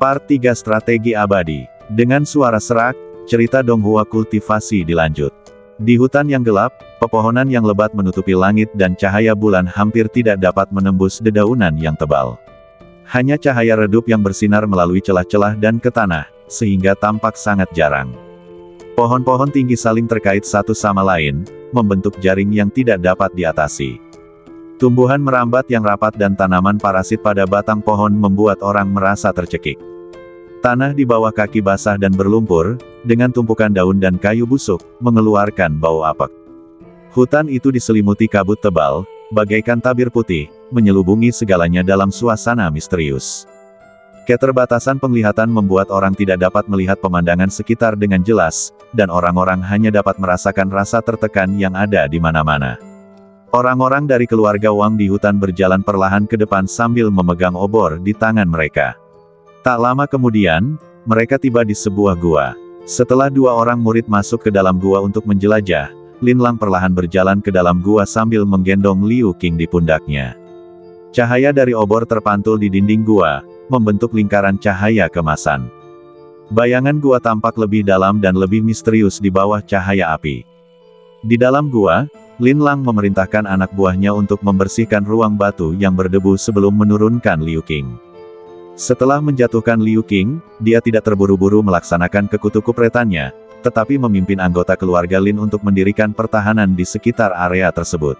Part 3 Strategi Abadi. Dengan suara serak, cerita Donghua kultivasi dilanjut. Di hutan yang gelap, pepohonan yang lebat menutupi langit dan cahaya bulan hampir tidak dapat menembus dedaunan yang tebal. Hanya cahaya redup yang bersinar melalui celah-celah dan ke tanah, sehingga tampak sangat jarang. Pohon-pohon tinggi saling terkait satu sama lain, membentuk jaring yang tidak dapat diatasi. Tumbuhan merambat yang rapat dan tanaman parasit pada batang pohon membuat orang merasa tercekik. Tanah di bawah kaki basah dan berlumpur, dengan tumpukan daun dan kayu busuk, mengeluarkan bau apek. Hutan itu diselimuti kabut tebal, bagaikan tabir putih, menyelubungi segalanya dalam suasana misterius. Keterbatasan penglihatan membuat orang tidak dapat melihat pemandangan sekitar dengan jelas, dan orang-orang hanya dapat merasakan rasa tertekan yang ada di mana-mana. Orang-orang dari keluarga Wang di hutan berjalan perlahan ke depan sambil memegang obor di tangan mereka. Tak lama kemudian, mereka tiba di sebuah gua. Setelah dua orang murid masuk ke dalam gua untuk menjelajah, Lin Lang perlahan berjalan ke dalam gua sambil menggendong Liu Qing di pundaknya. Cahaya dari obor terpantul di dinding gua, membentuk lingkaran cahaya kemasan. Bayangan gua tampak lebih dalam dan lebih misterius di bawah cahaya api. Di dalam gua, Lin Lang memerintahkan anak buahnya untuk membersihkan ruang batu yang berdebu sebelum menurunkan Liu Qing. Setelah menjatuhkan Liu Qing, dia tidak terburu-buru melaksanakan kekutukupretannya, tetapi memimpin anggota keluarga Lin untuk mendirikan pertahanan di sekitar area tersebut.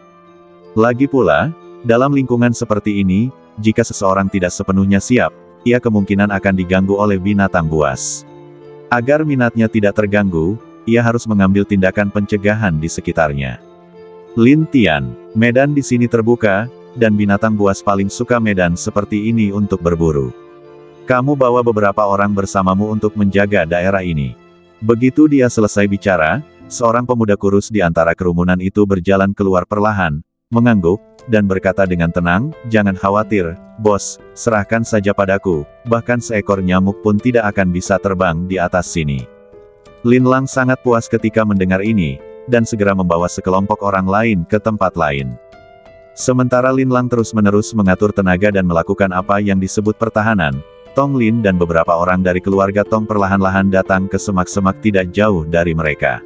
Lagi pula, dalam lingkungan seperti ini, jika seseorang tidak sepenuhnya siap, ia kemungkinan akan diganggu oleh binatang buas. Agar minatnya tidak terganggu, ia harus mengambil tindakan pencegahan di sekitarnya. Lin Tian, medan di sini terbuka, dan binatang buas paling suka medan seperti ini untuk berburu. Kamu bawa beberapa orang bersamamu untuk menjaga daerah ini. Begitu dia selesai bicara, seorang pemuda kurus di antara kerumunan itu berjalan keluar perlahan, mengangguk, dan berkata dengan tenang, "Jangan khawatir, bos, serahkan saja padaku, bahkan seekor nyamuk pun tidak akan bisa terbang di atas sini." Lin Lang sangat puas ketika mendengar ini, dan segera membawa sekelompok orang lain ke tempat lain. Sementara Lin Lang terus-menerus mengatur tenaga dan melakukan apa yang disebut pertahanan, Tong Lin dan beberapa orang dari keluarga Tong perlahan-lahan datang ke semak-semak tidak jauh dari mereka.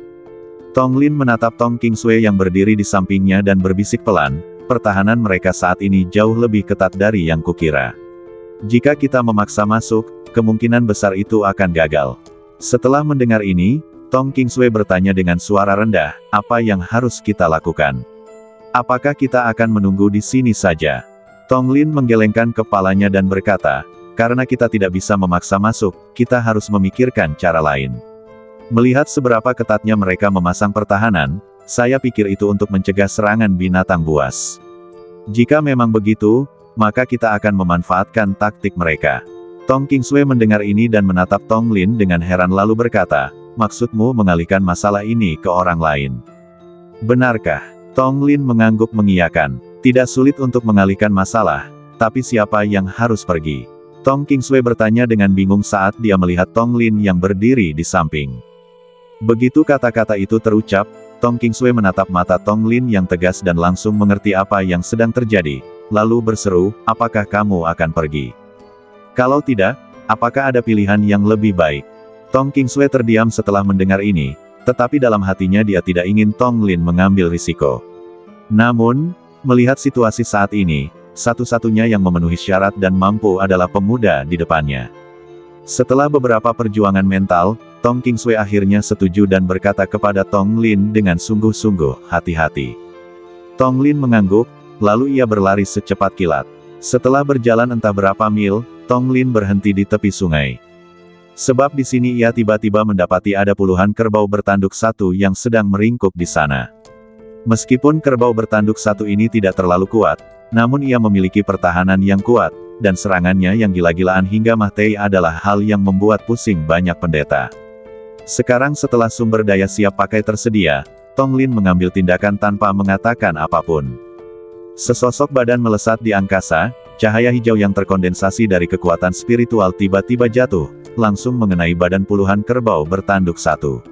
Tong Lin menatap Tong Qingsui yang berdiri di sampingnya dan berbisik pelan, "Pertahanan mereka saat ini jauh lebih ketat dari yang kukira. Jika kita memaksa masuk, kemungkinan besar itu akan gagal." Setelah mendengar ini, Tong Qingsui bertanya dengan suara rendah, "Apa yang harus kita lakukan? Apakah kita akan menunggu di sini saja?" Tong Lin menggelengkan kepalanya dan berkata, "Karena kita tidak bisa memaksa masuk, kita harus memikirkan cara lain. Melihat seberapa ketatnya mereka memasang pertahanan, saya pikir itu untuk mencegah serangan binatang buas. Jika memang begitu, maka kita akan memanfaatkan taktik mereka." Tong Qingsui mendengar ini dan menatap Tong Lin dengan heran lalu berkata, "Maksudmu mengalihkan masalah ini ke orang lain? Benarkah?" Tong Lin mengangguk mengiyakan. "Tidak sulit untuk mengalihkan masalah, tapi siapa yang harus pergi?" Tong Qingsui bertanya dengan bingung saat dia melihat Tong Lin yang berdiri di samping. Begitu kata-kata itu terucap, Tong Qingsui menatap mata Tong Lin yang tegas dan langsung mengerti apa yang sedang terjadi, lalu berseru, "Apakah kamu akan pergi? Kalau tidak, apakah ada pilihan yang lebih baik?" Tong Qingsui terdiam setelah mendengar ini, tetapi dalam hatinya dia tidak ingin Tong Lin mengambil risiko. Namun, melihat situasi saat ini, satu-satunya yang memenuhi syarat dan mampu adalah pemuda di depannya. Setelah beberapa perjuangan mental, Tong Qingsui akhirnya setuju dan berkata kepada Tong Lin dengan sungguh-sungguh, "Hati-hati." Tong Lin mengangguk, lalu ia berlari secepat kilat. Setelah berjalan entah berapa mil, Tong Lin berhenti di tepi sungai. Sebab di sini ia tiba-tiba mendapati ada puluhan kerbau bertanduk satu yang sedang meringkuk di sana. Meskipun kerbau bertanduk satu ini tidak terlalu kuat, namun ia memiliki pertahanan yang kuat, dan serangannya yang gila-gilaan hingga mati adalah hal yang membuat pusing banyak pendeta. Sekarang setelah sumber daya siap pakai tersedia, Tong Lin mengambil tindakan tanpa mengatakan apapun. Sesosok badan melesat di angkasa, cahaya hijau yang terkondensasi dari kekuatan spiritual tiba-tiba jatuh, langsung mengenai badan puluhan kerbau bertanduk satu.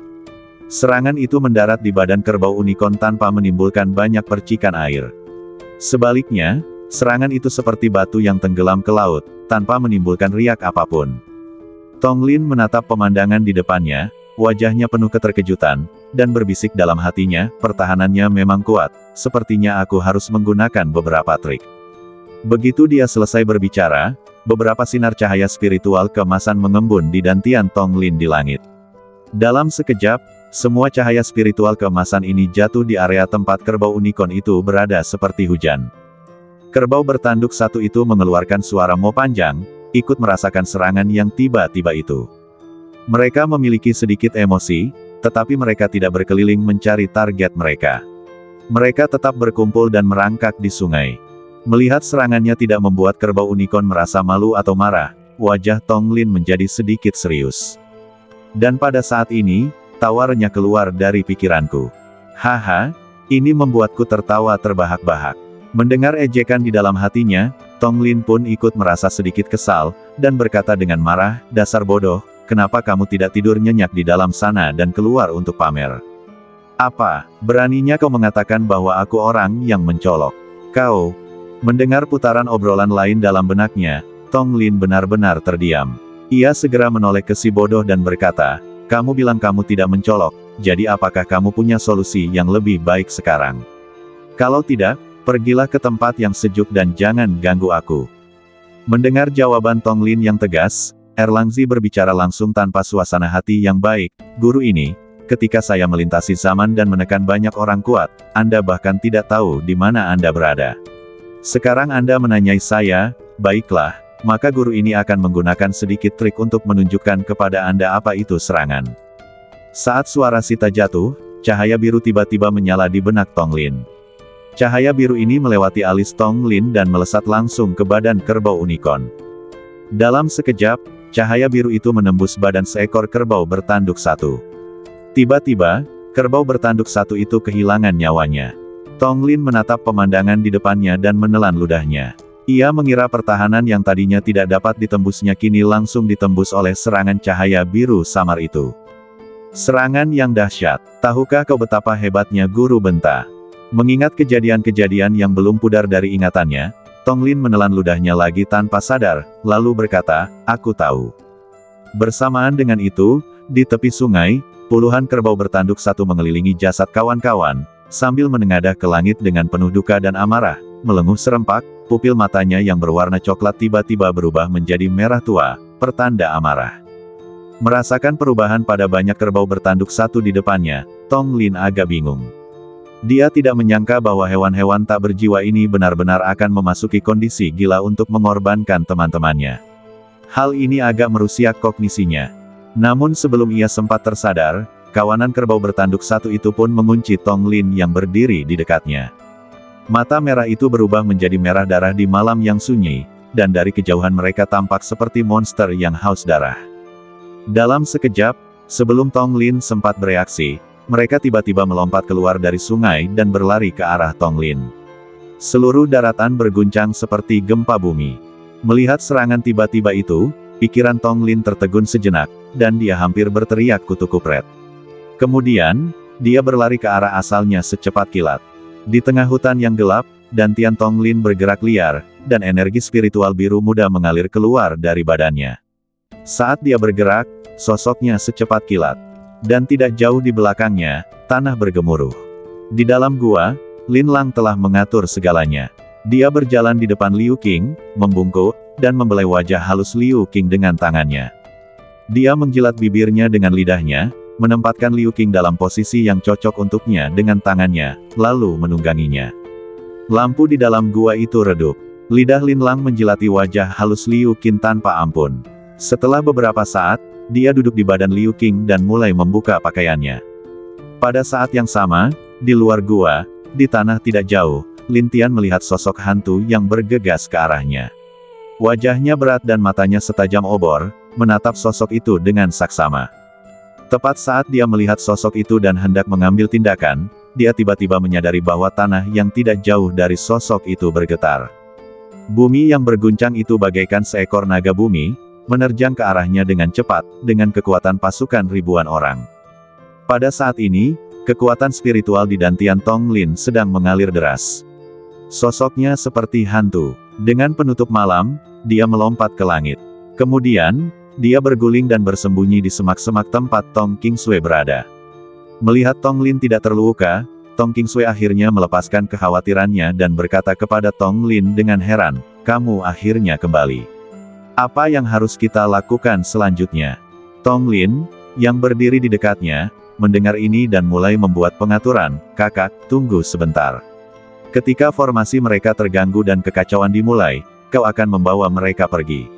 Serangan itu mendarat di badan kerbau unicorn tanpa menimbulkan banyak percikan air. Sebaliknya, serangan itu seperti batu yang tenggelam ke laut, tanpa menimbulkan riak apapun. Tong Lin menatap pemandangan di depannya, wajahnya penuh keterkejutan, dan berbisik dalam hatinya, pertahanannya memang kuat, sepertinya aku harus menggunakan beberapa trik. Begitu dia selesai berbicara, beberapa sinar cahaya spiritual keemasan mengembun di dantian Tong Lin di langit. Dalam sekejap, semua cahaya spiritual keemasan ini jatuh di area tempat kerbau unicorn itu berada seperti hujan. Kerbau bertanduk satu itu mengeluarkan suara mo panjang, ikut merasakan serangan yang tiba-tiba itu. Mereka memiliki sedikit emosi, tetapi mereka tidak berkeliling mencari target mereka. Mereka tetap berkumpul dan merangkak di sungai. Melihat serangannya tidak membuat kerbau unicorn merasa malu atau marah, wajah Tong Lin menjadi sedikit serius. Dan pada saat ini, tawa renyah keluar dari pikiranku. Haha, ini membuatku tertawa terbahak-bahak. Mendengar ejekan di dalam hatinya, Tong Lin pun ikut merasa sedikit kesal, dan berkata dengan marah, dasar bodoh, kenapa kamu tidak tidur nyenyak di dalam sana dan keluar untuk pamer? Apa, beraninya kau mengatakan bahwa aku orang yang mencolok? Kau. Mendengar putaran obrolan lain dalam benaknya, Tong Lin benar-benar terdiam. Ia segera menoleh ke si bodoh dan berkata, kamu bilang kamu tidak mencolok, jadi apakah kamu punya solusi yang lebih baik sekarang? Kalau tidak, pergilah ke tempat yang sejuk dan jangan ganggu aku. Mendengar jawaban Tong Lin yang tegas, Erlangzi berbicara langsung tanpa suasana hati yang baik, guru ini, ketika saya melintasi zaman dan menekan banyak orang kuat, Anda bahkan tidak tahu di mana Anda berada. Sekarang Anda menanyai saya, baiklah, maka guru ini akan menggunakan sedikit trik untuk menunjukkan kepada Anda apa itu serangan. Saat suara Sita jatuh, cahaya biru tiba-tiba menyala di benak Tong Lin. Cahaya biru ini melewati alis Tong Lin dan melesat langsung ke badan kerbau unicorn. Dalam sekejap, cahaya biru itu menembus badan seekor kerbau bertanduk satu. Tiba-tiba, kerbau bertanduk satu itu kehilangan nyawanya. Tong Lin menatap pemandangan di depannya dan menelan ludahnya. Ia mengira pertahanan yang tadinya tidak dapat ditembusnya kini langsung ditembus oleh serangan cahaya biru samar itu. Serangan yang dahsyat. Tahukah kau betapa hebatnya guru benta? Mengingat kejadian-kejadian yang belum pudar dari ingatannya, Tong Lin menelan ludahnya lagi tanpa sadar, lalu berkata, aku tahu. Bersamaan dengan itu, di tepi sungai, puluhan kerbau bertanduk satu mengelilingi jasad kawan-kawan, sambil menengadah ke langit dengan penuh duka dan amarah, melenguh serempak, pupil matanya yang berwarna coklat tiba-tiba berubah menjadi merah tua, pertanda amarah. Merasakan perubahan pada banyak kerbau bertanduk satu di depannya, Tong Lin agak bingung. Dia tidak menyangka bahwa hewan-hewan tak berjiwa ini benar-benar akan memasuki kondisi gila untuk mengorbankan teman-temannya. Hal ini agak merusak kognisinya. Namun sebelum ia sempat tersadar, kawanan kerbau bertanduk satu itu pun mengunci Tong Lin yang berdiri di dekatnya. Mata merah itu berubah menjadi merah darah di malam yang sunyi, dan dari kejauhan mereka tampak seperti monster yang haus darah. Dalam sekejap, sebelum Tong Lin sempat bereaksi, mereka tiba-tiba melompat keluar dari sungai dan berlari ke arah Tong Lin. Seluruh daratan berguncang seperti gempa bumi. Melihat serangan tiba-tiba itu, pikiran Tong Lin tertegun sejenak, dan dia hampir berteriak kutu kupret. Kemudian, dia berlari ke arah asalnya secepat kilat. Di tengah hutan yang gelap, dantian Tong Lin bergerak liar, dan energi spiritual biru muda mengalir keluar dari badannya. Saat dia bergerak, sosoknya secepat kilat. Dan tidak jauh di belakangnya, tanah bergemuruh. Di dalam gua, Lin Lang telah mengatur segalanya. Dia berjalan di depan Liu Qing, membungkuk, dan membelai wajah halus Liu Qing dengan tangannya. Dia menjilat bibirnya dengan lidahnya, menempatkan Liu Qing dalam posisi yang cocok untuknya dengan tangannya, lalu menungganginya. Lampu di dalam gua itu redup. Lidah Lin Lang menjilati wajah halus Liu Qing tanpa ampun. Setelah beberapa saat, dia duduk di badan Liu Qing dan mulai membuka pakaiannya. Pada saat yang sama, di luar gua, di tanah tidak jauh, Lin Tian melihat sosok hantu yang bergegas ke arahnya. Wajahnya berat dan matanya setajam obor, menatap sosok itu dengan saksama. Tepat saat dia melihat sosok itu dan hendak mengambil tindakan, dia tiba-tiba menyadari bahwa tanah yang tidak jauh dari sosok itu bergetar. Bumi yang berguncang itu bagaikan seekor naga bumi, menerjang ke arahnya dengan cepat, dengan kekuatan pasukan ribuan orang. Pada saat ini, kekuatan spiritual di dantian Tong Lin sedang mengalir deras. Sosoknya seperti hantu. Dengan penutup malam, dia melompat ke langit. Kemudian, Dia berguling dan bersembunyi di semak-semak tempat Tong Qingsui berada. Melihat Tong Lin tidak terluka, Tong Qingsui akhirnya melepaskan kekhawatirannya dan berkata kepada Tong Lin dengan heran, "Kamu akhirnya kembali. Apa yang harus kita lakukan selanjutnya?" Tong Lin, yang berdiri di dekatnya, mendengar ini dan mulai membuat pengaturan. "Kakak, tunggu sebentar. Ketika formasi mereka terganggu dan kekacauan dimulai, kau akan membawa mereka pergi.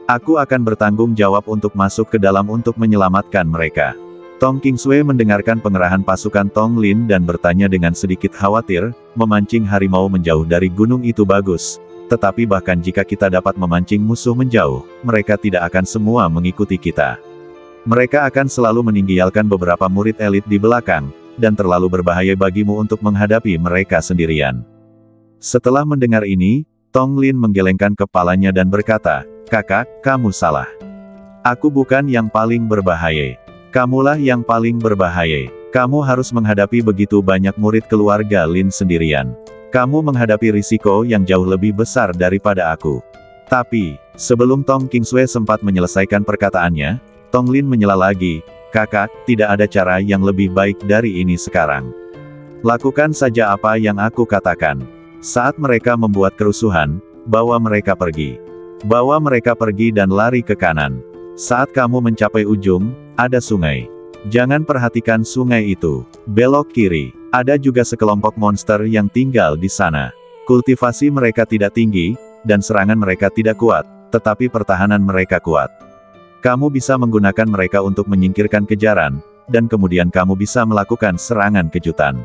Aku akan bertanggung jawab untuk masuk ke dalam untuk menyelamatkan mereka." Tong Qingsui mendengarkan pengerahan pasukan Tong Lin dan bertanya dengan sedikit khawatir, "Memancing harimau menjauh dari gunung itu bagus. Tetapi bahkan jika kita dapat memancing musuh menjauh, mereka tidak akan semua mengikuti kita. Mereka akan selalu meninggalkan beberapa murid elit di belakang, dan terlalu berbahaya bagimu untuk menghadapi mereka sendirian." Setelah mendengar ini, Tong Lin menggelengkan kepalanya dan berkata, "Kakak, kamu salah. Aku bukan yang paling berbahaya. Kamulah yang paling berbahaya. Kamu harus menghadapi begitu banyak murid keluarga Lin sendirian. Kamu menghadapi risiko yang jauh lebih besar daripada aku." Tapi, sebelum Tong Qingsui sempat menyelesaikan perkataannya, Tong Lin menyela lagi, "Kakak, tidak ada cara yang lebih baik dari ini sekarang. Lakukan saja apa yang aku katakan. Saat mereka membuat kerusuhan, bawa mereka pergi. Bawa mereka pergi dan lari ke kanan. Saat kamu mencapai ujung, ada sungai. Jangan perhatikan sungai itu. Belok kiri. Ada juga sekelompok monster yang tinggal di sana. Kultivasi mereka tidak tinggi, dan serangan mereka tidak kuat, tetapi pertahanan mereka kuat. Kamu bisa menggunakan mereka untuk menyingkirkan kejaran, dan kemudian kamu bisa melakukan serangan kejutan."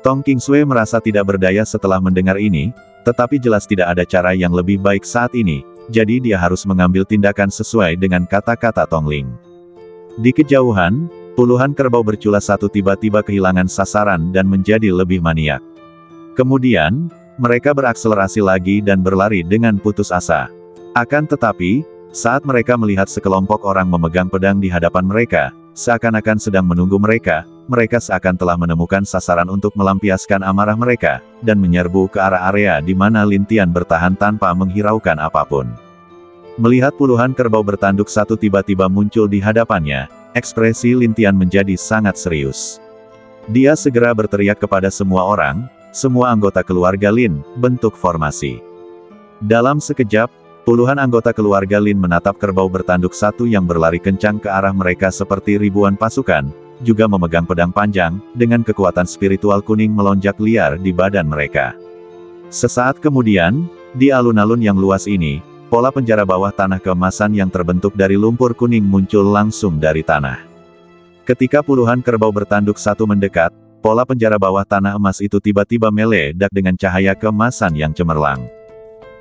Tong Qingsui merasa tidak berdaya setelah mendengar ini, tetapi jelas tidak ada cara yang lebih baik saat ini, jadi dia harus mengambil tindakan sesuai dengan kata-kata Tong Lin. Di kejauhan, puluhan kerbau bercula satu tiba-tiba kehilangan sasaran dan menjadi lebih maniak. Kemudian, mereka berakselerasi lagi dan berlari dengan putus asa. Akan tetapi, saat mereka melihat sekelompok orang memegang pedang di hadapan mereka, seakan-akan sedang menunggu mereka, mereka seakan telah menemukan sasaran untuk melampiaskan amarah mereka, dan menyerbu ke arah area di mana Lin Tian bertahan tanpa menghiraukan apapun. Melihat puluhan kerbau bertanduk satu tiba-tiba muncul di hadapannya, ekspresi Lin Tian menjadi sangat serius. Dia segera berteriak kepada semua orang, "Semua anggota keluarga Lin, bentuk formasi." Dalam sekejap, puluhan anggota keluarga Lin menatap kerbau bertanduk satu yang berlari kencang ke arah mereka seperti ribuan pasukan, juga memegang pedang panjang, dengan kekuatan spiritual kuning melonjak liar di badan mereka. Sesaat kemudian, di alun-alun yang luas ini, pola penjara bawah tanah keemasan yang terbentuk dari lumpur kuning muncul langsung dari tanah. Ketika puluhan kerbau bertanduk satu mendekat, pola penjara bawah tanah emas itu tiba-tiba meledak dengan cahaya keemasan yang cemerlang.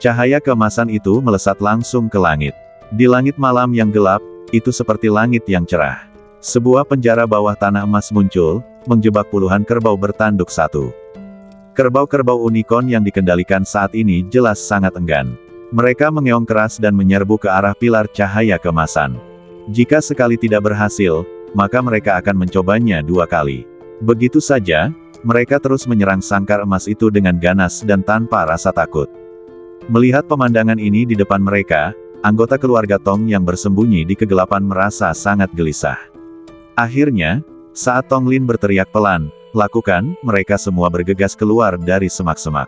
Cahaya keemasan itu melesat langsung ke langit. Di langit malam yang gelap, itu seperti langit yang cerah. Sebuah penjara bawah tanah emas muncul, menjebak puluhan kerbau bertanduk satu. Kerbau-kerbau unicorn yang dikendalikan saat ini jelas sangat enggan. Mereka mengeong keras dan menyerbu ke arah pilar cahaya keemasan. Jika sekali tidak berhasil, maka mereka akan mencobanya 2 kali. Begitu saja, mereka terus menyerang sangkar emas itu dengan ganas dan tanpa rasa takut. Melihat pemandangan ini di depan mereka, anggota keluarga Tong yang bersembunyi di kegelapan merasa sangat gelisah. Akhirnya, saat Tong Lin berteriak pelan, "Lakukan," mereka semua bergegas keluar dari semak-semak.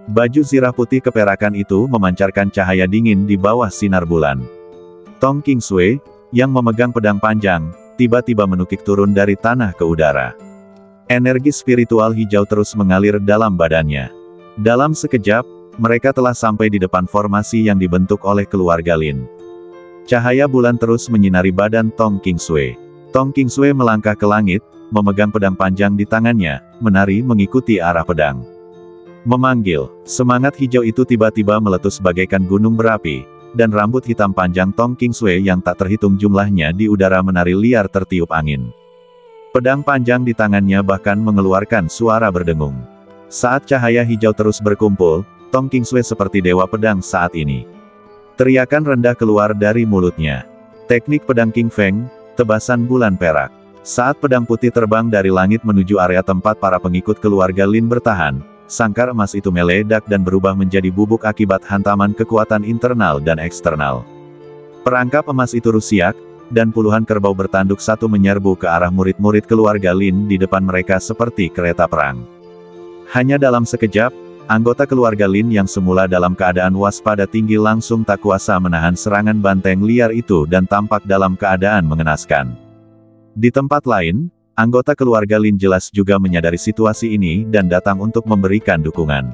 Baju zirah putih keperakan itu memancarkan cahaya dingin di bawah sinar bulan. Tong Qingsui, yang memegang pedang panjang, tiba-tiba menukik turun dari tanah ke udara. Energi spiritual hijau terus mengalir dalam badannya. Dalam sekejap, mereka telah sampai di depan formasi yang dibentuk oleh keluarga Lin. Cahaya bulan terus menyinari badan Tong Qingsui. Tong Qingsui melangkah ke langit, memegang pedang panjang di tangannya, menari mengikuti arah pedang. Memanggil, semangat hijau itu tiba-tiba meletus bagaikan gunung berapi, dan rambut hitam panjang Tong Qingsui yang tak terhitung jumlahnya di udara menari liar tertiup angin. Pedang panjang di tangannya bahkan mengeluarkan suara berdengung. Saat cahaya hijau terus berkumpul, Tong Qingsui seperti dewa pedang saat ini. Teriakan rendah keluar dari mulutnya. Teknik pedang King Feng, tebasan bulan perak. Saat pedang putih terbang dari langit menuju area tempat para pengikut keluarga Lin bertahan, sangkar emas itu meledak dan berubah menjadi bubuk akibat hantaman kekuatan internal dan eksternal. Perangkap emas itu rusiak, dan puluhan kerbau bertanduk satu menyerbu ke arah murid-murid keluarga Lin di depan mereka seperti kereta perang. Hanya dalam sekejap, anggota keluarga Lin yang semula dalam keadaan waspada tinggi langsung tak kuasa menahan serangan banteng liar itu dan tampak dalam keadaan mengenaskan. Di tempat lain, anggota keluarga Lin jelas juga menyadari situasi ini dan datang untuk memberikan dukungan.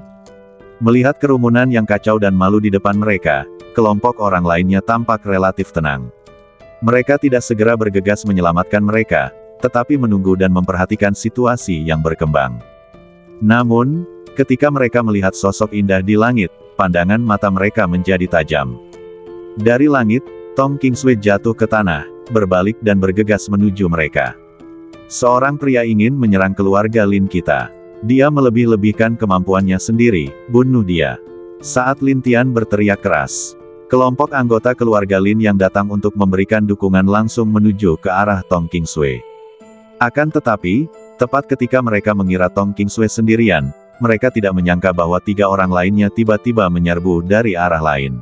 Melihat kerumunan yang kacau dan malu di depan mereka, kelompok orang lainnya tampak relatif tenang. Mereka tidak segera bergegas menyelamatkan mereka, tetapi menunggu dan memperhatikan situasi yang berkembang. Namun, ketika mereka melihat sosok indah di langit, pandangan mata mereka menjadi tajam. Dari langit, Tong Qingsui jatuh ke tanah, berbalik dan bergegas menuju mereka. Seorang pria ingin menyerang keluarga Lin kita. Dia melebih-lebihkan kemampuannya sendiri, bunuh dia. Saat Lin Tian berteriak keras, kelompok anggota keluarga Lin yang datang untuk memberikan dukungan langsung menuju ke arah Tong Qingsui. Akan tetapi, tepat ketika mereka mengira Tong Qingsui sendirian, mereka tidak menyangka bahwa 3 orang lainnya tiba-tiba menyerbu dari arah lain.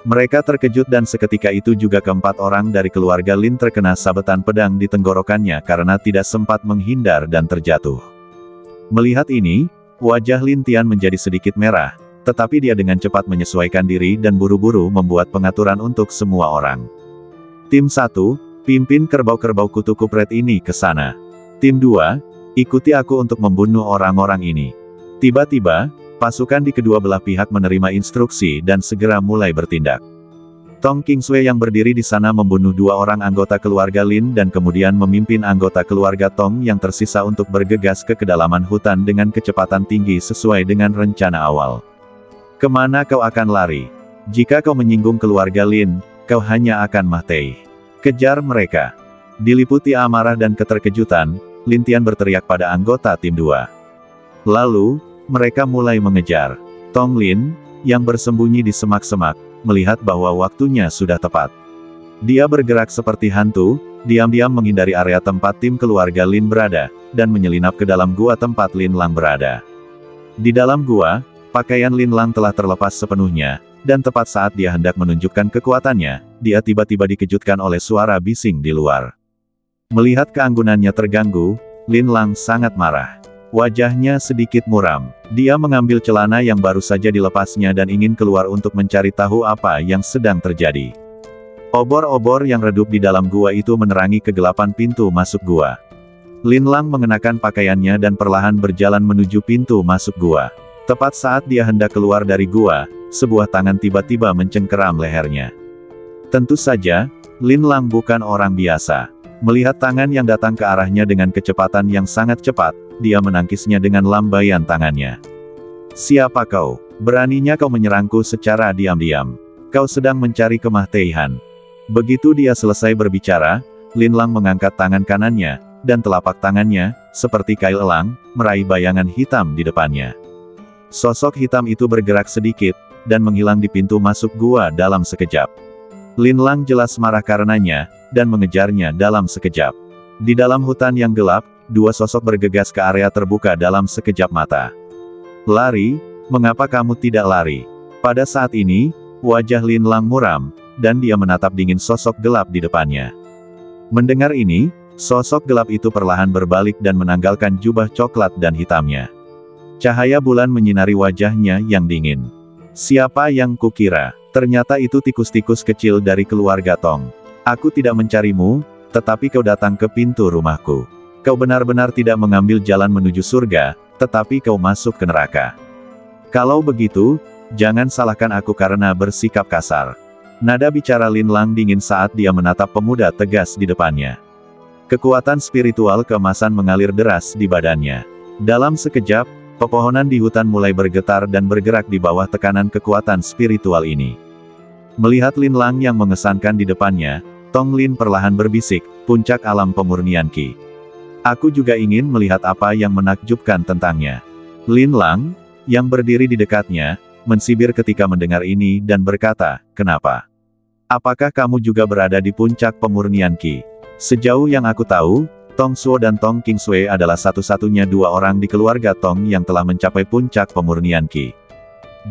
Mereka terkejut dan seketika itu juga keempat orang dari keluarga Lin terkena sabetan pedang di tenggorokannya karena tidak sempat menghindar dan terjatuh. Melihat ini, wajah Lin Tian menjadi sedikit merah, tetapi dia dengan cepat menyesuaikan diri dan buru-buru membuat pengaturan untuk semua orang. Tim 1, pimpin kerbau-kerbau kutu kupret ini ke sana. Tim 2, ikuti aku untuk membunuh orang-orang ini. Tiba-tiba, pasukan di kedua belah pihak menerima instruksi dan segera mulai bertindak. Tong Qingsui yang berdiri di sana membunuh 2 orang anggota keluarga Lin dan kemudian memimpin anggota keluarga Tong yang tersisa untuk bergegas ke kedalaman hutan dengan kecepatan tinggi sesuai dengan rencana awal. Kemana kau akan lari? Jika kau menyinggung keluarga Lin, kau hanya akan mati. Kejar mereka. Diliputi amarah dan keterkejutan, Lin Tian berteriak pada anggota tim 2. Lalu, mereka mulai mengejar. Tong Lin, yang bersembunyi di semak-semak, melihat bahwa waktunya sudah tepat. Dia bergerak seperti hantu, diam-diam menghindari area tempat tim keluarga Lin berada, dan menyelinap ke dalam gua tempat Lin Lang berada. Di dalam gua, pakaian Lin Lang telah terlepas sepenuhnya, dan tepat saat dia hendak menunjukkan kekuatannya, dia tiba-tiba dikejutkan oleh suara bising di luar. Melihat keanggunannya terganggu, Lin Lang sangat marah. Wajahnya sedikit muram. Dia mengambil celana yang baru saja dilepasnya dan ingin keluar untuk mencari tahu apa yang sedang terjadi. Obor-obor yang redup di dalam gua itu menerangi kegelapan pintu masuk gua. Lin Lang mengenakan pakaiannya dan perlahan berjalan menuju pintu masuk gua. Tepat saat dia hendak keluar dari gua, sebuah tangan tiba-tiba mencengkeram lehernya. Tentu saja, Lin Lang bukan orang biasa. Melihat tangan yang datang ke arahnya dengan kecepatan yang sangat cepat, dia menangkisnya dengan lambaian tangannya. Siapa kau? Beraninya kau menyerangku secara diam-diam. Kau sedang mencari kematian. Begitu dia selesai berbicara, Lin Lang mengangkat tangan kanannya, dan telapak tangannya, seperti kail elang, meraih bayangan hitam di depannya. Sosok hitam itu bergerak sedikit, dan menghilang di pintu masuk gua dalam sekejap. Lin Lang jelas marah karenanya, dan mengejarnya dalam sekejap. Di dalam hutan yang gelap, 2 sosok bergegas ke area terbuka dalam sekejap mata. Lari? Mengapa kamu tidak lari? Pada saat ini, wajah Lin Lang muram, dan dia menatap dingin sosok gelap di depannya. Mendengar ini, sosok gelap itu perlahan berbalik dan menanggalkan jubah coklat dan hitamnya. Cahaya bulan menyinari wajahnya yang dingin. Siapa yang kukira? Ternyata itu tikus-tikus kecil dari keluarga Tong. Aku tidak mencarimu, tetapi kau datang ke pintu rumahku. Kau benar-benar tidak mengambil jalan menuju surga, tetapi kau masuk ke neraka. Kalau begitu, jangan salahkan aku karena bersikap kasar. Nada bicara Lin Lang dingin saat dia menatap pemuda tegas di depannya. Kekuatan spiritual keemasan mengalir deras di badannya. Dalam sekejap, pepohonan di hutan mulai bergetar dan bergerak di bawah tekanan kekuatan spiritual ini. Melihat Lin Lang yang mengesankan di depannya, Tong Lin perlahan berbisik, puncak alam pemurnian Qi. Aku juga ingin melihat apa yang menakjubkan tentangnya. Lin Lang, yang berdiri di dekatnya, mensibir ketika mendengar ini dan berkata, kenapa? Apakah kamu juga berada di puncak pemurnian Qi? Sejauh yang aku tahu, Tong Suo dan Tong Qingsui adalah satu-satunya 2 orang di keluarga Tong yang telah mencapai puncak pemurnian Qi.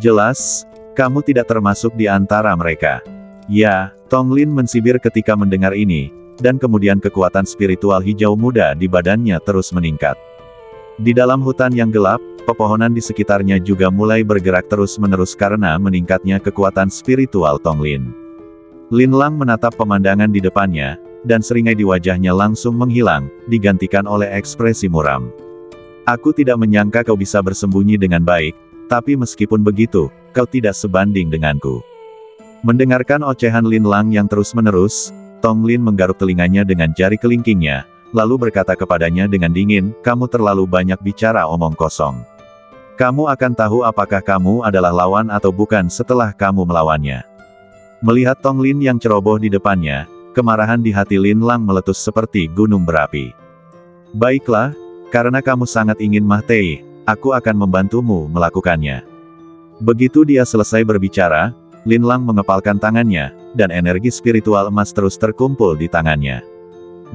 Jelas, kamu tidak termasuk di antara mereka. Ya, Tong Lin mensibir ketika mendengar ini, dan kemudian kekuatan spiritual hijau muda di badannya terus meningkat. Di dalam hutan yang gelap, pepohonan di sekitarnya juga mulai bergerak terus-menerus karena meningkatnya kekuatan spiritual Tong Lin. Lin Lang menatap pemandangan di depannya, dan seringai di wajahnya langsung menghilang, digantikan oleh ekspresi muram. Aku tidak menyangka kau bisa bersembunyi dengan baik, tapi meskipun begitu, kau tidak sebanding denganku. Mendengarkan ocehan Lin Lang yang terus-menerus, Tong Lin menggaruk telinganya dengan jari kelingkingnya, lalu berkata kepadanya dengan dingin, kamu terlalu banyak bicara omong kosong. Kamu akan tahu apakah kamu adalah lawan atau bukan setelah kamu melawannya. Melihat Tong Lin yang ceroboh di depannya, kemarahan di hati Lin Lang meletus seperti gunung berapi. Baiklah, karena kamu sangat ingin Mah Tei, aku akan membantumu melakukannya. Begitu dia selesai berbicara, Lin Lang mengepalkan tangannya, dan energi spiritual emas terus terkumpul di tangannya.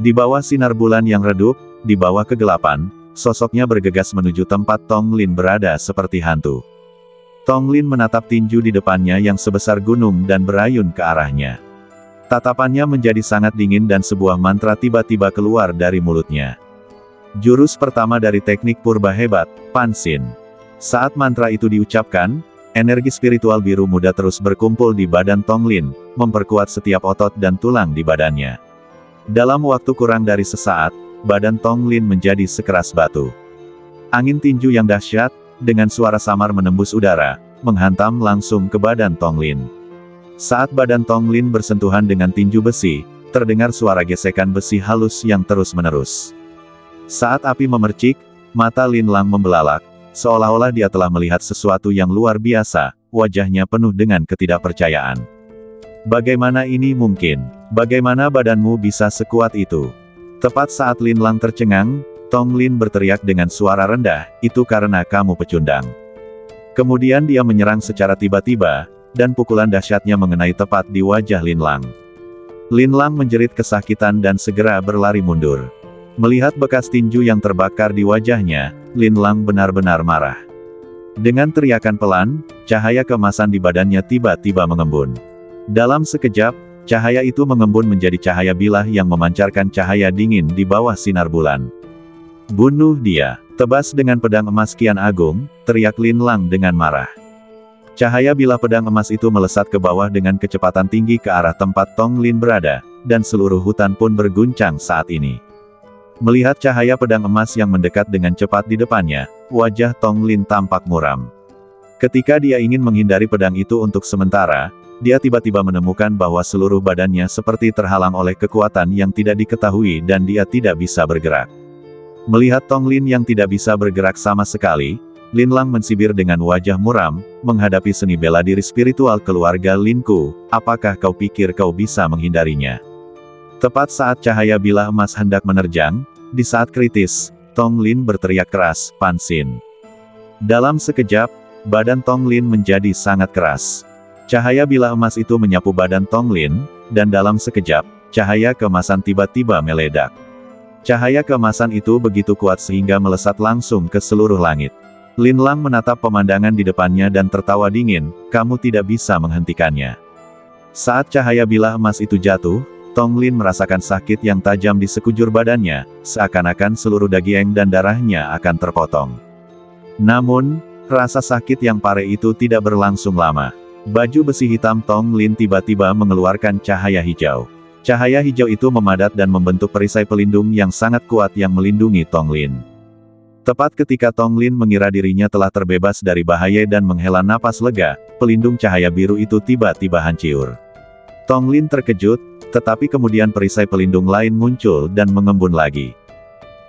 Di bawah sinar bulan yang redup, di bawah kegelapan, sosoknya bergegas menuju tempat Tong Lin berada seperti hantu. Tong Lin menatap tinju di depannya yang sebesar gunung dan berayun ke arahnya. Tatapannya menjadi sangat dingin dan sebuah mantra tiba-tiba keluar dari mulutnya. Jurus pertama dari teknik purba hebat, Pansin. Saat mantra itu diucapkan, energi spiritual biru muda terus berkumpul di badan Tong Lin, memperkuat setiap otot dan tulang di badannya. Dalam waktu kurang dari sesaat, badan Tong Lin menjadi sekeras batu. Angin tinju yang dahsyat, dengan suara samar menembus udara, menghantam langsung ke badan Tong Lin. Saat badan Tong Lin bersentuhan dengan tinju besi, terdengar suara gesekan besi halus yang terus-menerus. Saat api memercik, mata Lin Lang membelalak, seolah-olah dia telah melihat sesuatu yang luar biasa, wajahnya penuh dengan ketidakpercayaan. Bagaimana ini mungkin? Bagaimana badanmu bisa sekuat itu? Tepat saat Lin Lang tercengang, Tong Lin berteriak dengan suara rendah, itu karena kamu pecundang. Kemudian dia menyerang secara tiba-tiba, dan pukulan dahsyatnya mengenai tepat di wajah Lin Lang. Lin Lang menjerit kesakitan dan segera berlari mundur. Melihat bekas tinju yang terbakar di wajahnya, Lin Lang benar-benar marah. Dengan teriakan pelan, cahaya keemasan di badannya tiba-tiba mengembun. Dalam sekejap, cahaya itu mengembun menjadi cahaya bilah yang memancarkan cahaya dingin di bawah sinar bulan. Bunuh dia, tebas dengan pedang emas kian agung, teriak Lin Lang dengan marah. Cahaya bilah pedang emas itu melesat ke bawah dengan kecepatan tinggi ke arah tempat Tong Lin berada, dan seluruh hutan pun berguncang saat ini. Melihat cahaya pedang emas yang mendekat dengan cepat di depannya, wajah Tong Lin tampak muram. Ketika dia ingin menghindari pedang itu untuk sementara, dia tiba-tiba menemukan bahwa seluruh badannya seperti terhalang oleh kekuatan yang tidak diketahui dan dia tidak bisa bergerak. Melihat Tong Lin yang tidak bisa bergerak sama sekali, Lin Lang mensibir dengan wajah muram, menghadapi seni bela diri spiritual keluarga Linku, apakah kau pikir kau bisa menghindarinya? Tepat saat cahaya bilah emas hendak menerjang, di saat kritis, Tong Lin berteriak keras, Pansin. Dalam sekejap, badan Tong Lin menjadi sangat keras. Cahaya bilah emas itu menyapu badan Tong Lin, dan dalam sekejap, cahaya keemasan tiba-tiba meledak. Cahaya keemasan itu begitu kuat sehingga melesat langsung ke seluruh langit. Lin Lang menatap pemandangan di depannya dan tertawa dingin, kamu tidak bisa menghentikannya. Saat cahaya bilah emas itu jatuh, Tong Lin merasakan sakit yang tajam di sekujur badannya, seakan-akan seluruh daging dan darahnya akan terpotong. Namun, rasa sakit yang parah itu tidak berlangsung lama. Baju besi hitam Tong Lin tiba-tiba mengeluarkan cahaya hijau. Cahaya hijau itu memadat dan membentuk perisai pelindung yang sangat kuat yang melindungi Tong Lin. Tepat ketika Tong Lin mengira dirinya telah terbebas dari bahaya dan menghela napas lega, pelindung cahaya biru itu tiba-tiba hancur. Tong Lin terkejut, tetapi kemudian perisai pelindung lain muncul dan mengembun lagi.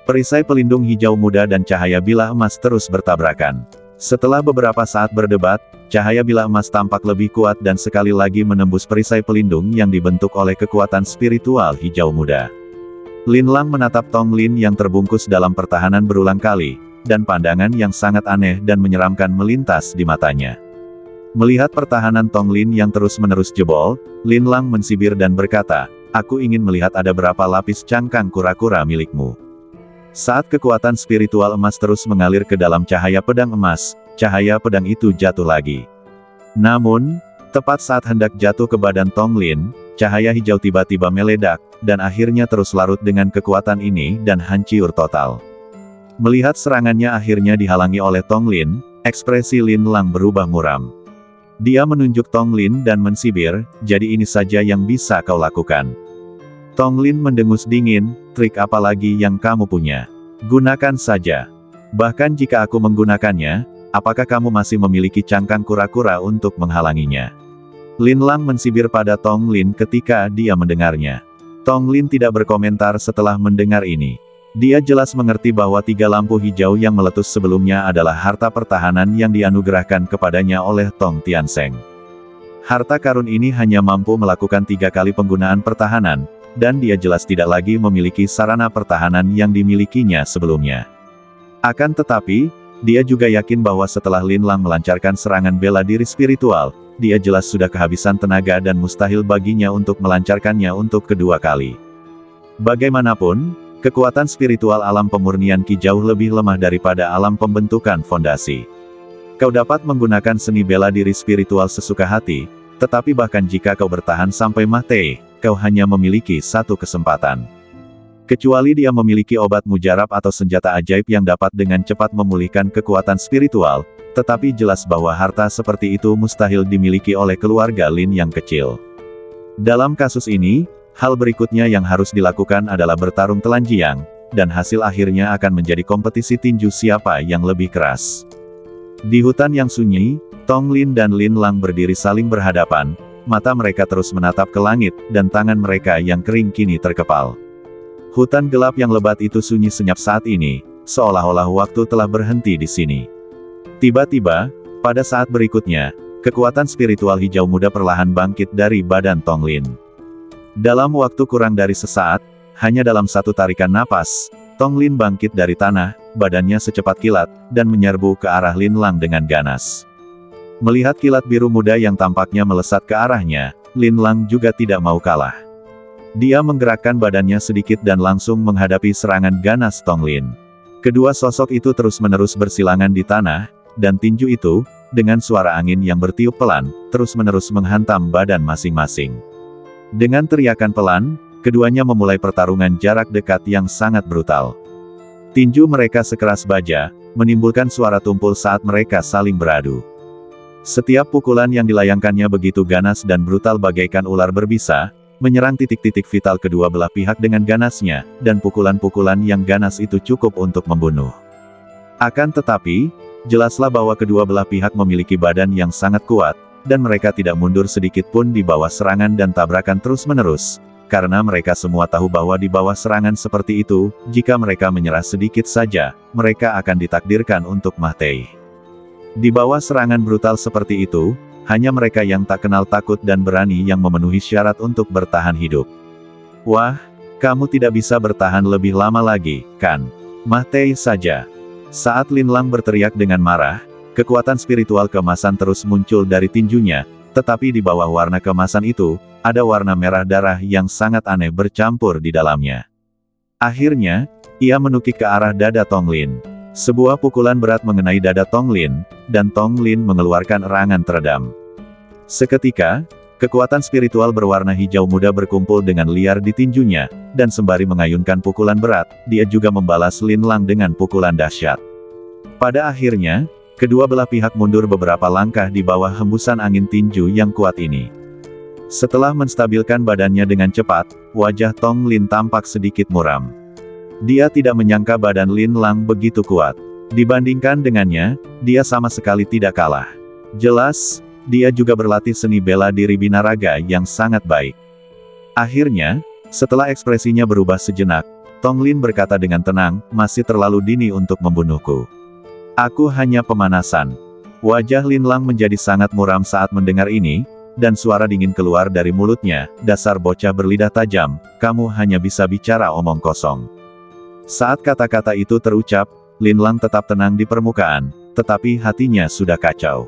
Perisai pelindung hijau muda dan cahaya bilah emas terus bertabrakan. Setelah beberapa saat berdebat, cahaya bilah emas tampak lebih kuat dan sekali lagi menembus perisai pelindung yang dibentuk oleh kekuatan spiritual hijau muda. Lin Lang menatap Tong Lin yang terbungkus dalam pertahanan berulang kali, dan pandangan yang sangat aneh dan menyeramkan melintas di matanya. Melihat pertahanan Tong Lin yang terus-menerus jebol, Lin Lang mensibir dan berkata, aku ingin melihat ada berapa lapis cangkang kura-kura milikmu. Saat kekuatan spiritual emas terus mengalir ke dalam cahaya pedang emas, cahaya pedang itu jatuh lagi. Namun, Tepat saat hendak jatuh ke badan Tong Lin, cahaya hijau tiba-tiba meledak, dan akhirnya terus larut dengan kekuatan ini dan hancur total. Melihat serangannya akhirnya dihalangi oleh Tong Lin, ekspresi Lin Lang berubah muram. Dia menunjuk Tong Lin dan mensibir, jadi ini saja yang bisa kau lakukan. Tong Lin mendengus dingin, trik apa lagi yang kamu punya? Gunakan saja. Bahkan jika aku menggunakannya, apakah kamu masih memiliki cangkang kura-kura untuk menghalanginya? Lin Lang mensibir pada Tong Lin ketika dia mendengarnya. Tong Lin tidak berkomentar setelah mendengar ini. Dia jelas mengerti bahwa 3 lampu hijau yang meletus sebelumnya adalah harta pertahanan yang dianugerahkan kepadanya oleh Tong Tiansheng. Harta karun ini hanya mampu melakukan 3 kali penggunaan pertahanan, dan dia jelas tidak lagi memiliki sarana pertahanan yang dimilikinya sebelumnya. Akan tetapi, dia juga yakin bahwa setelah Lin Lang melancarkan serangan bela diri spiritual, dia jelas sudah kehabisan tenaga dan mustahil baginya untuk melancarkannya untuk kedua kali. Bagaimanapun, kekuatan spiritual alam pemurnian Qi jauh lebih lemah daripada alam pembentukan fondasi. Kau dapat menggunakan seni bela diri spiritual sesuka hati, tetapi bahkan jika kau bertahan sampai mati, kau hanya memiliki 1 kesempatan. Kecuali dia memiliki obat mujarab atau senjata ajaib yang dapat dengan cepat memulihkan kekuatan spiritual, tetapi jelas bahwa harta seperti itu mustahil dimiliki oleh keluarga Lin yang kecil. Dalam kasus ini, hal berikutnya yang harus dilakukan adalah bertarung telanjang, dan hasil akhirnya akan menjadi kompetisi tinju siapa yang lebih keras. Di hutan yang sunyi, Tong Lin dan Lin Lang berdiri saling berhadapan, mata mereka terus menatap ke langit, dan tangan mereka yang kering kini terkepal. Hutan gelap yang lebat itu sunyi senyap saat ini, seolah-olah waktu telah berhenti di sini. Tiba-tiba, pada saat berikutnya, kekuatan spiritual hijau muda perlahan bangkit dari badan Tong Lin. Dalam waktu kurang dari sesaat, hanya dalam 1 tarikan napas, Tong Lin bangkit dari tanah, badannya secepat kilat, dan menyerbu ke arah Lin Lang dengan ganas. Melihat kilat biru muda yang tampaknya melesat ke arahnya, Lin Lang juga tidak mau kalah. Dia menggerakkan badannya sedikit dan langsung menghadapi serangan ganas Tong Lin. Kedua sosok itu terus-menerus bersilangan di tanah, dan tinju itu, dengan suara angin yang bertiup pelan, terus-menerus menghantam badan masing-masing. Dengan teriakan pelan, keduanya memulai pertarungan jarak dekat yang sangat brutal. Tinju mereka sekeras baja, menimbulkan suara tumpul saat mereka saling beradu. Setiap pukulan yang dilayangkannya begitu ganas dan brutal bagaikan ular berbisa, menyerang titik-titik vital kedua belah pihak dengan ganasnya, dan pukulan-pukulan yang ganas itu cukup untuk membunuh. Akan tetapi, jelaslah bahwa kedua belah pihak memiliki badan yang sangat kuat, dan mereka tidak mundur sedikit pun di bawah serangan dan tabrakan terus-menerus, karena mereka semua tahu bahwa di bawah serangan seperti itu, jika mereka menyerah sedikit saja, mereka akan ditakdirkan untuk mati. Di bawah serangan brutal seperti itu, hanya mereka yang tak kenal takut dan berani yang memenuhi syarat untuk bertahan hidup. Wah, kamu tidak bisa bertahan lebih lama lagi, kan? Mati saja. Saat Lin Lang berteriak dengan marah, kekuatan spiritual keemasan terus muncul dari tinjunya, tetapi di bawah warna keemasan itu, ada warna merah darah yang sangat aneh bercampur di dalamnya. Akhirnya, ia menukik ke arah dada Tong Lin. Sebuah pukulan berat mengenai dada Tong Lin, dan Tong Lin mengeluarkan erangan teredam. Seketika, kekuatan spiritual berwarna hijau muda berkumpul dengan liar di tinjunya, dan sembari mengayunkan pukulan berat, dia juga membalas Lin Lang dengan pukulan dahsyat. Pada akhirnya, kedua belah pihak mundur beberapa langkah di bawah hembusan angin tinju yang kuat ini. Setelah menstabilkan badannya dengan cepat, wajah Tong Lin tampak sedikit muram. Dia tidak menyangka badan Lin Lang begitu kuat. Dibandingkan dengannya, dia sama sekali tidak kalah. Jelas, dia juga berlatih seni bela diri binaraga yang sangat baik. Akhirnya, setelah ekspresinya berubah sejenak, Tong Lin berkata dengan tenang, masih terlalu dini untuk membunuhku. Aku hanya pemanasan. Wajah Lin Lang menjadi sangat muram saat mendengar ini, dan suara dingin keluar dari mulutnya, dasar bocah berlidah tajam, kamu hanya bisa bicara omong kosong. Saat kata-kata itu terucap, Lin Lang tetap tenang di permukaan, tetapi hatinya sudah kacau.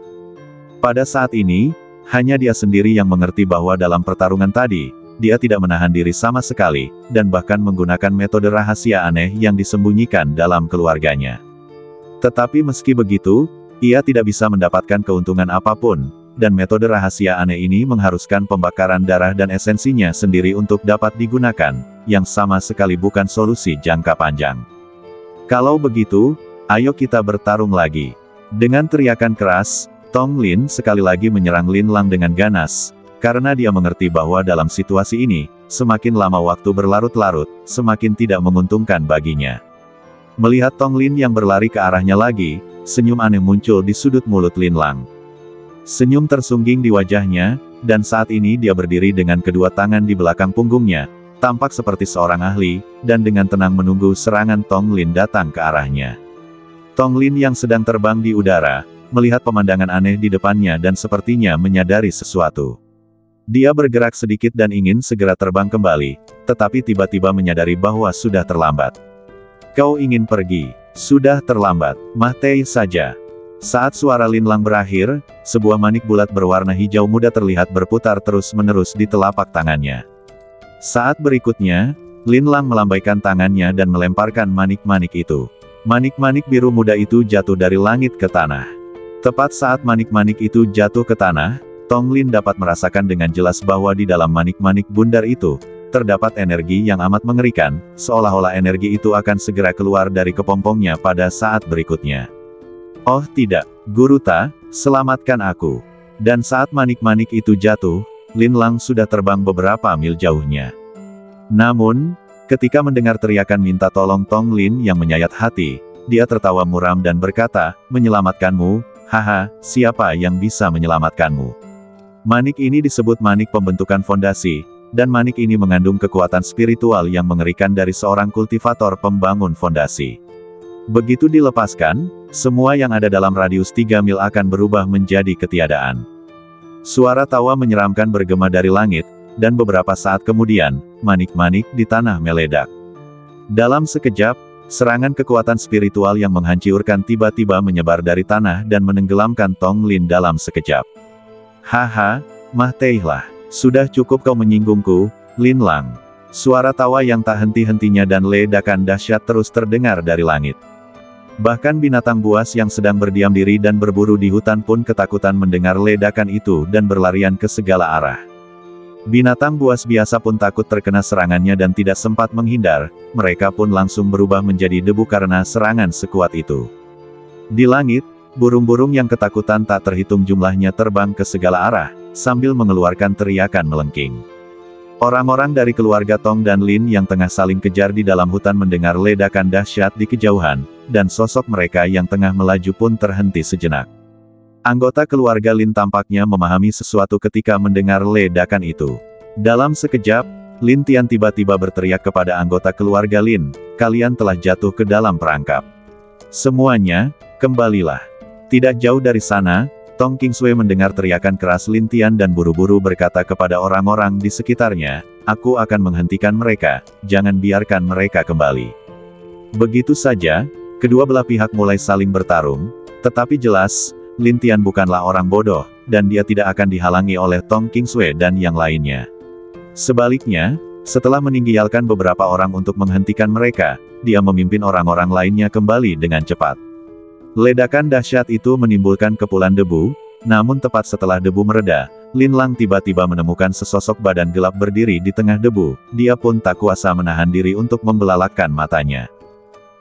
Pada saat ini, hanya dia sendiri yang mengerti bahwa dalam pertarungan tadi, dia tidak menahan diri sama sekali, dan bahkan menggunakan metode rahasia aneh yang disembunyikan dalam keluarganya. Tetapi meski begitu, ia tidak bisa mendapatkan keuntungan apapun, dan metode rahasia aneh ini mengharuskan pembakaran darah dan esensinya sendiri untuk dapat digunakan, yang sama sekali bukan solusi jangka panjang. Kalau begitu, ayo kita bertarung lagi. Dengan teriakan keras, Tong Lin sekali lagi menyerang Lin Lang dengan ganas, karena dia mengerti bahwa dalam situasi ini, semakin lama waktu berlarut-larut, semakin tidak menguntungkan baginya. Melihat Tong Lin yang berlari ke arahnya lagi, senyum aneh muncul di sudut mulut Lin Lang. Senyum tersungging di wajahnya, dan saat ini dia berdiri dengan kedua tangan di belakang punggungnya, tampak seperti seorang ahli, dan dengan tenang menunggu serangan Tong Lin datang ke arahnya. Tong Lin yang sedang terbang di udara, melihat pemandangan aneh di depannya dan sepertinya menyadari sesuatu. Dia bergerak sedikit dan ingin segera terbang kembali, tetapi tiba-tiba menyadari bahwa sudah terlambat. Kau ingin pergi? Sudah terlambat, mati saja. Saat suara Lin Lang berakhir, sebuah manik bulat berwarna hijau muda terlihat berputar terus-menerus di telapak tangannya. Saat berikutnya, Lin Lang melambaikan tangannya dan melemparkan manik-manik itu. Manik-manik biru muda itu jatuh dari langit ke tanah. Tepat saat manik-manik itu jatuh ke tanah, Tong Lin dapat merasakan dengan jelas bahwa di dalam manik-manik bundar itu, terdapat energi yang amat mengerikan, seolah-olah energi itu akan segera keluar dari kepompongnya pada saat berikutnya. Oh tidak, Guru Ta, selamatkan aku. Dan saat manik-manik itu jatuh, Lin Lang sudah terbang beberapa mil jauhnya. Namun, ketika mendengar teriakan minta tolong Tong Lin yang menyayat hati, dia tertawa muram dan berkata, menyelamatkanmu, haha, siapa yang bisa menyelamatkanmu? Manik ini disebut manik pembentukan fondasi, dan manik ini mengandung kekuatan spiritual yang mengerikan dari seorang kultivator pembangun fondasi. Begitu dilepaskan, semua yang ada dalam radius 3 mil akan berubah menjadi ketiadaan. Suara tawa menyeramkan bergema dari langit, dan beberapa saat kemudian, manik-manik di tanah meledak. Dalam sekejap, serangan kekuatan spiritual yang menghancurkan tiba-tiba menyebar dari tanah dan menenggelamkan Tong Lin dalam sekejap. Haha, matilah. Sudah cukup kau menyinggungku, Lin Lang. Suara tawa yang tak henti-hentinya dan ledakan dahsyat terus terdengar dari langit. Bahkan binatang buas yang sedang berdiam diri dan berburu di hutan pun ketakutan mendengar ledakan itu dan berlarian ke segala arah. Binatang buas biasa pun takut terkena serangannya dan tidak sempat menghindar, mereka pun langsung berubah menjadi debu karena serangan sekuat itu. Di langit, burung-burung yang ketakutan tak terhitung jumlahnya terbang ke segala arah, sambil mengeluarkan teriakan melengking. Orang-orang dari keluarga Tong dan Lin yang tengah saling kejar di dalam hutan mendengar ledakan dahsyat di kejauhan, dan sosok mereka yang tengah melaju pun terhenti sejenak. Anggota keluarga Lin tampaknya memahami sesuatu ketika mendengar ledakan itu. Dalam sekejap, Lin Tian tiba-tiba berteriak kepada anggota keluarga Lin, kalian telah jatuh ke dalam perangkap. Semuanya, kembalilah. Tidak jauh dari sana, Tong Qingsui mendengar teriakan keras Lin Tian dan buru-buru berkata kepada orang-orang di sekitarnya, aku akan menghentikan mereka, jangan biarkan mereka kembali. Begitu saja, kedua belah pihak mulai saling bertarung, tetapi jelas, Lin Tian bukanlah orang bodoh, dan dia tidak akan dihalangi oleh Tong Qingsui dan yang lainnya. Sebaliknya, setelah meninggalkan beberapa orang untuk menghentikan mereka, dia memimpin orang-orang lainnya kembali dengan cepat. Ledakan dahsyat itu menimbulkan kepulan debu, namun tepat setelah debu mereda, Lin Lang tiba-tiba menemukan sesosok badan gelap berdiri di tengah debu, dia pun tak kuasa menahan diri untuk membelalakkan matanya.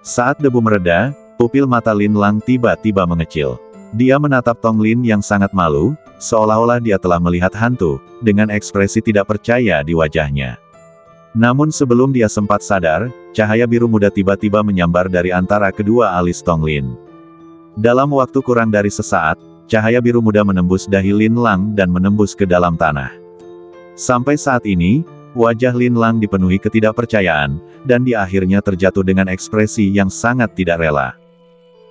Saat debu mereda, pupil mata Lin Lang tiba-tiba mengecil. Dia menatap Tong Lin yang sangat malu, seolah-olah dia telah melihat hantu, dengan ekspresi tidak percaya di wajahnya. Namun sebelum dia sempat sadar, cahaya biru muda tiba-tiba menyambar dari antara kedua alis Tong Lin. Dalam waktu kurang dari sesaat, cahaya biru muda menembus dahi Lin Lang dan menembus ke dalam tanah. Sampai saat ini, wajah Lin Lang dipenuhi ketidakpercayaan, dan dia akhirnya terjatuh dengan ekspresi yang sangat tidak rela.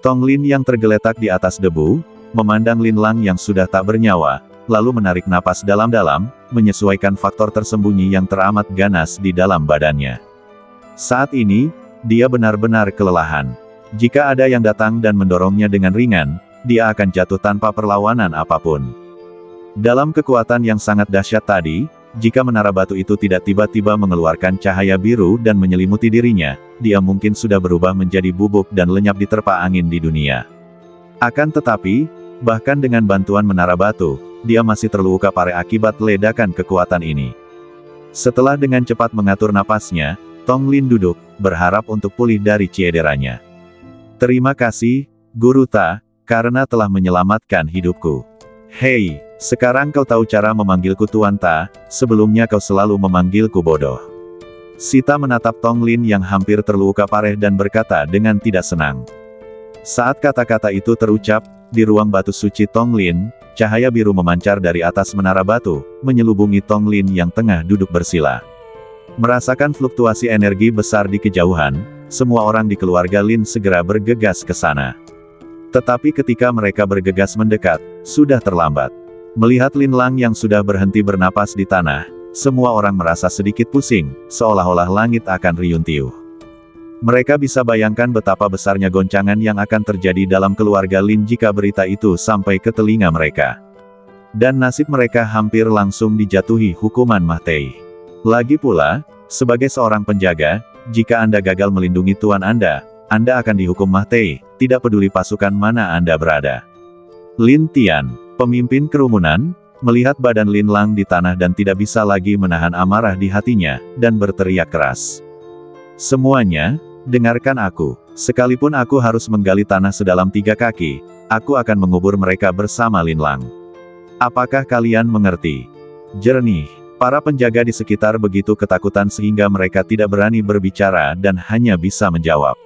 Tong Lin yang tergeletak di atas debu, memandang Lin Lang yang sudah tak bernyawa, lalu menarik napas dalam-dalam, menyesuaikan faktor tersembunyi yang teramat ganas di dalam badannya. Saat ini, dia benar-benar kelelahan. Jika ada yang datang dan mendorongnya dengan ringan, dia akan jatuh tanpa perlawanan apapun. Dalam kekuatan yang sangat dahsyat tadi, jika menara batu itu tidak tiba-tiba mengeluarkan cahaya biru dan menyelimuti dirinya, dia mungkin sudah berubah menjadi bubuk dan lenyap diterpa angin di dunia. Akan tetapi, bahkan dengan bantuan menara batu, dia masih terluka parah akibat ledakan kekuatan ini. Setelah dengan cepat mengatur napasnya, Tong Lin duduk, berharap untuk pulih dari cederanya. Terima kasih, Guru Ta, karena telah menyelamatkan hidupku. Hei, sekarang kau tahu cara memanggilku Tuan Ta, sebelumnya kau selalu memanggilku bodoh. Sita menatap Tong Lin yang hampir terluka parah dan berkata dengan tidak senang. Saat kata-kata itu terucap, di ruang batu suci Tong Lin, cahaya biru memancar dari atas menara batu, menyelubungi Tong Lin yang tengah duduk bersila. Merasakan fluktuasi energi besar di kejauhan, semua orang di keluarga Lin segera bergegas ke sana. Tetapi ketika mereka bergegas mendekat, sudah terlambat. Melihat Lin Lang yang sudah berhenti bernapas di tanah, semua orang merasa sedikit pusing, seolah-olah langit akan riuntuh. Mereka bisa bayangkan betapa besarnya goncangan yang akan terjadi dalam keluarga Lin jika berita itu sampai ke telinga mereka. Dan nasib mereka hampir langsung dijatuhi hukuman mati. Lagi pula, sebagai seorang penjaga, jika Anda gagal melindungi tuan Anda akan dihukum mati, tidak peduli pasukan mana Anda berada. Lin Tian, pemimpin kerumunan, melihat badan Lin Lang di tanah dan tidak bisa lagi menahan amarah di hatinya, dan berteriak keras. Semuanya, dengarkan aku, sekalipun aku harus menggali tanah sedalam 3 kaki, aku akan mengubur mereka bersama Lin Lang. Apakah kalian mengerti? Jernih, para penjaga di sekitar begitu ketakutan sehingga mereka tidak berani berbicara dan hanya bisa menjawab.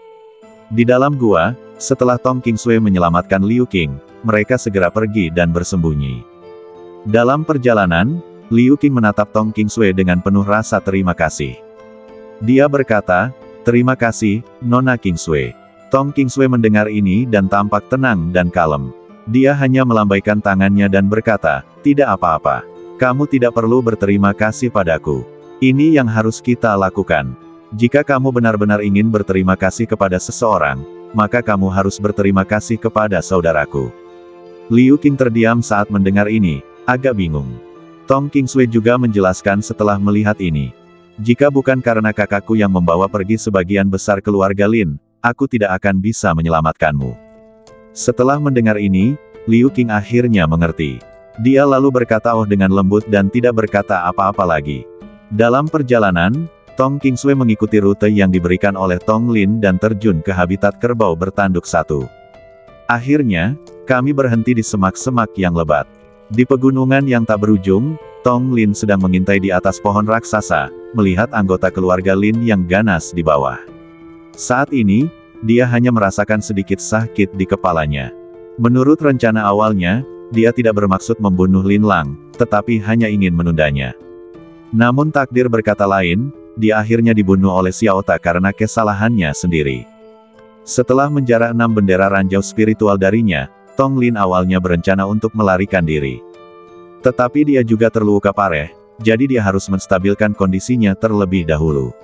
Di dalam gua, setelah Tong Qingsui menyelamatkan Liu Qing, mereka segera pergi dan bersembunyi. Dalam perjalanan, Liu Qing menatap Tong Qingsui dengan penuh rasa terima kasih. Dia berkata, "Terima kasih, Nona Qingsui." Tong Qingsui mendengar ini dan tampak tenang dan kalem. Dia hanya melambaikan tangannya dan berkata, "Tidak apa-apa. Kamu tidak perlu berterima kasih padaku. Ini yang harus kita lakukan. Jika kamu benar-benar ingin berterima kasih kepada seseorang, maka kamu harus berterima kasih kepada saudaraku." Liu Qing terdiam saat mendengar ini, agak bingung. Tong Qingsui juga menjelaskan setelah melihat ini. "Jika bukan karena kakakku yang membawa pergi sebagian besar keluarga Lin, aku tidak akan bisa menyelamatkanmu." Setelah mendengar ini, Liu Qing akhirnya mengerti. Dia lalu berkata dengan lembut dan tidak berkata apa-apa lagi. Dalam perjalanan, Tong Qingsui mengikuti rute yang diberikan oleh Tong Lin dan terjun ke habitat kerbau bertanduk 1. Akhirnya, kami berhenti di semak-semak yang lebat. Di pegunungan yang tak berujung, Tong Lin sedang mengintai di atas pohon raksasa, melihat anggota keluarga Lin yang ganas di bawah. Saat ini, dia hanya merasakan sedikit sakit di kepalanya. Menurut rencana awalnya, dia tidak bermaksud membunuh Lin Lang, tetapi hanya ingin menundanya. Namun takdir berkata lain, dia akhirnya dibunuh oleh Xiao Ta karena kesalahannya sendiri. Setelah menjarah 6 bendera ranjau spiritual darinya, Tong Lin awalnya berencana untuk melarikan diri. Tetapi dia juga terluka parah, jadi dia harus menstabilkan kondisinya terlebih dahulu.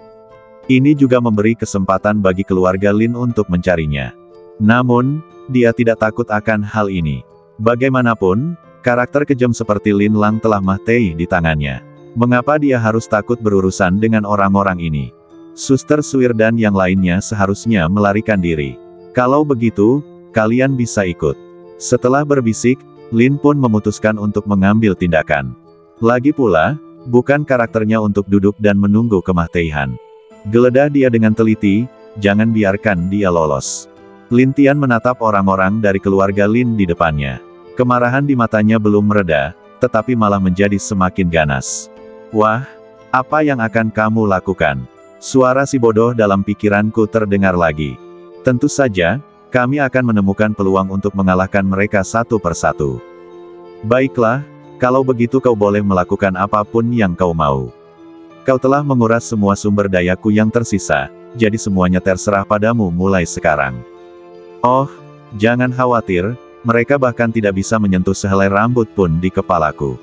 Ini juga memberi kesempatan bagi keluarga Lin untuk mencarinya. Namun, dia tidak takut akan hal ini. Bagaimanapun, karakter kejam seperti Lin Lang telah mati di tangannya. Mengapa dia harus takut berurusan dengan orang-orang ini? Suster Suir dan yang lainnya seharusnya melarikan diri. Kalau begitu, kalian bisa ikut. Setelah berbisik, Lin pun memutuskan untuk mengambil tindakan. Lagi pula, bukan karakternya untuk duduk dan menunggu kematian. Geledah dia dengan teliti, jangan biarkan dia lolos. Lin Tian menatap orang-orang dari keluarga Lin di depannya. Kemarahan di matanya belum mereda, tetapi malah menjadi semakin ganas. "Wah, apa yang akan kamu lakukan?" Suara si bodoh dalam pikiranku terdengar lagi. "Tentu saja, kami akan menemukan peluang untuk mengalahkan mereka satu persatu." "Baiklah, kalau begitu kau boleh melakukan apapun yang kau mau. Kau telah menguras semua sumber dayaku yang tersisa, jadi semuanya terserah padamu mulai sekarang." "Oh, jangan khawatir, mereka bahkan tidak bisa menyentuh sehelai rambut pun di kepalaku."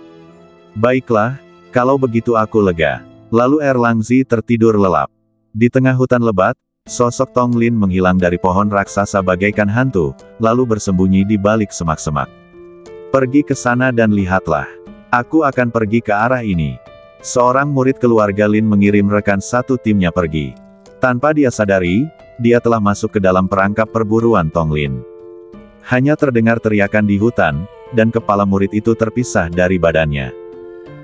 "Baiklah, kalau begitu aku lega." Lalu Erlangzi tertidur lelap. Di tengah hutan lebat, sosok Tong Lin menghilang dari pohon raksasa bagaikan hantu, lalu bersembunyi di balik semak-semak. "Pergi ke sana dan lihatlah. Aku akan pergi ke arah ini." Seorang murid keluarga Lin mengirim rekan satu timnya pergi. Tanpa dia sadari, dia telah masuk ke dalam perangkap perburuan Tong Lin. Hanya terdengar teriakan di hutan, dan kepala murid itu terpisah dari badannya.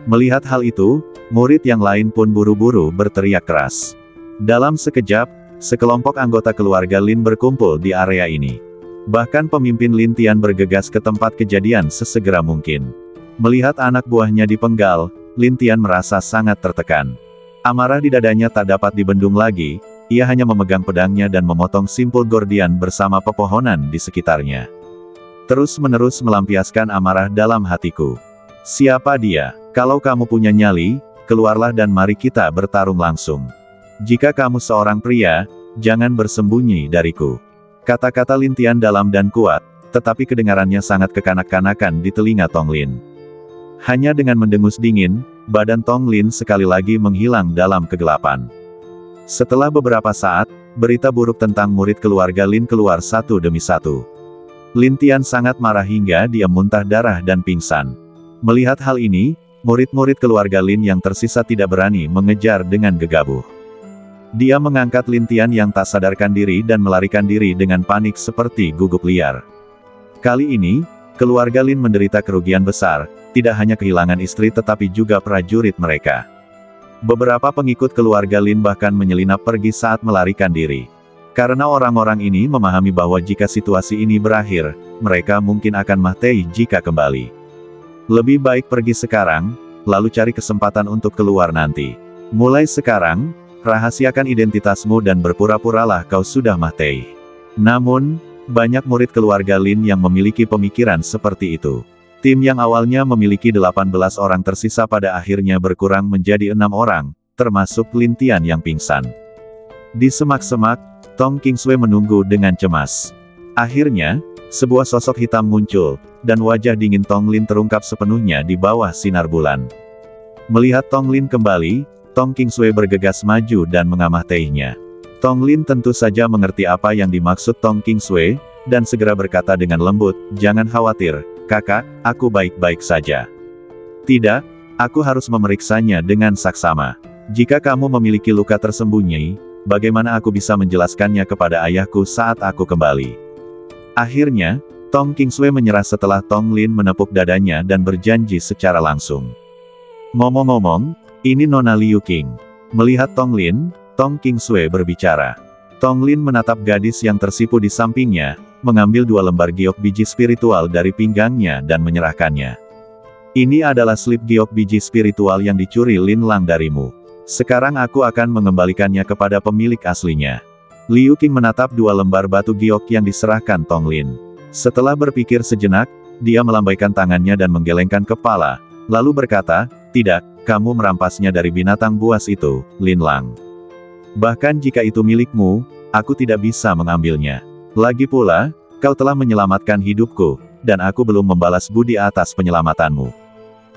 Melihat hal itu, murid yang lain pun buru-buru berteriak keras. Dalam sekejap, sekelompok anggota keluarga Lin berkumpul di area ini. Bahkan pemimpin Lin Tian bergegas ke tempat kejadian sesegera mungkin. Melihat anak buahnya dipenggal, Lin Tian merasa sangat tertekan. Amarah di dadanya tak dapat dibendung lagi, ia hanya memegang pedangnya dan memotong simpul gordian bersama pepohonan di sekitarnya. Terus-menerus melampiaskan amarah dalam hatiku. Siapa dia? Kalau kamu punya nyali, keluarlah dan mari kita bertarung langsung. Jika kamu seorang pria, jangan bersembunyi dariku. Kata-kata Lin Tian dalam dan kuat, tetapi kedengarannya sangat kekanak-kanakan di telinga Tong Lin. Hanya dengan mendengus dingin, badan Tong Lin sekali lagi menghilang dalam kegelapan. Setelah beberapa saat, berita buruk tentang murid keluarga Lin keluar satu demi satu. Lin Tian sangat marah hingga dia muntah darah dan pingsan. Melihat hal ini, murid-murid keluarga Lin yang tersisa tidak berani mengejar dengan gegabah. Dia mengangkat Lin Tian yang tak sadarkan diri dan melarikan diri dengan panik seperti gugup liar. Kali ini, keluarga Lin menderita kerugian besar, tidak hanya kehilangan istri tetapi juga prajurit mereka. Beberapa pengikut keluarga Lin bahkan menyelinap pergi saat melarikan diri. Karena orang-orang ini memahami bahwa jika situasi ini berakhir, mereka mungkin akan mati jika kembali. Lebih baik pergi sekarang, lalu cari kesempatan untuk keluar nanti. Mulai sekarang, rahasiakan identitasmu dan berpura-puralah kau sudah mati. Namun, banyak murid keluarga Lin yang memiliki pemikiran seperti itu. Tim yang awalnya memiliki 18 orang tersisa pada akhirnya berkurang menjadi 6 orang, termasuk Lin Tian yang pingsan. Di semak-semak, Tong Qingsui menunggu dengan cemas. Akhirnya, sebuah sosok hitam muncul, dan wajah dingin Tong Lin terungkap sepenuhnya di bawah sinar bulan. Melihat Tong Lin kembali, Tong Qingsui bergegas maju dan mengamatinya. Tong Lin tentu saja mengerti apa yang dimaksud Tong Qingsui, dan segera berkata dengan lembut, "Jangan khawatir, kakak, aku baik-baik saja." "Tidak, aku harus memeriksanya dengan saksama. Jika kamu memiliki luka tersembunyi, bagaimana aku bisa menjelaskannya kepada ayahku saat aku kembali?" Akhirnya, Tong Qingsui menyerah setelah Tong Lin menepuk dadanya dan berjanji secara langsung. "Ngomong-ngomong, ini Nona Liu Qing." Melihat Tong Lin, Tong Qingsui berbicara. Tong Lin menatap gadis yang tersipu di sampingnya, mengambil 2 lembar giok biji spiritual dari pinggangnya dan menyerahkannya. "Ini adalah slip giok biji spiritual yang dicuri Lin Lang darimu. Sekarang aku akan mengembalikannya kepada pemilik aslinya." Liu Qing menatap 2 lembar batu giok yang diserahkan Tong Lin. Setelah berpikir sejenak, dia melambaikan tangannya dan menggelengkan kepala, lalu berkata, "Tidak, kamu merampasnya dari binatang buas itu, Lin Lang. Bahkan jika itu milikmu, aku tidak bisa mengambilnya. Lagi pula, kau telah menyelamatkan hidupku, dan aku belum membalas budi atas penyelamatanmu.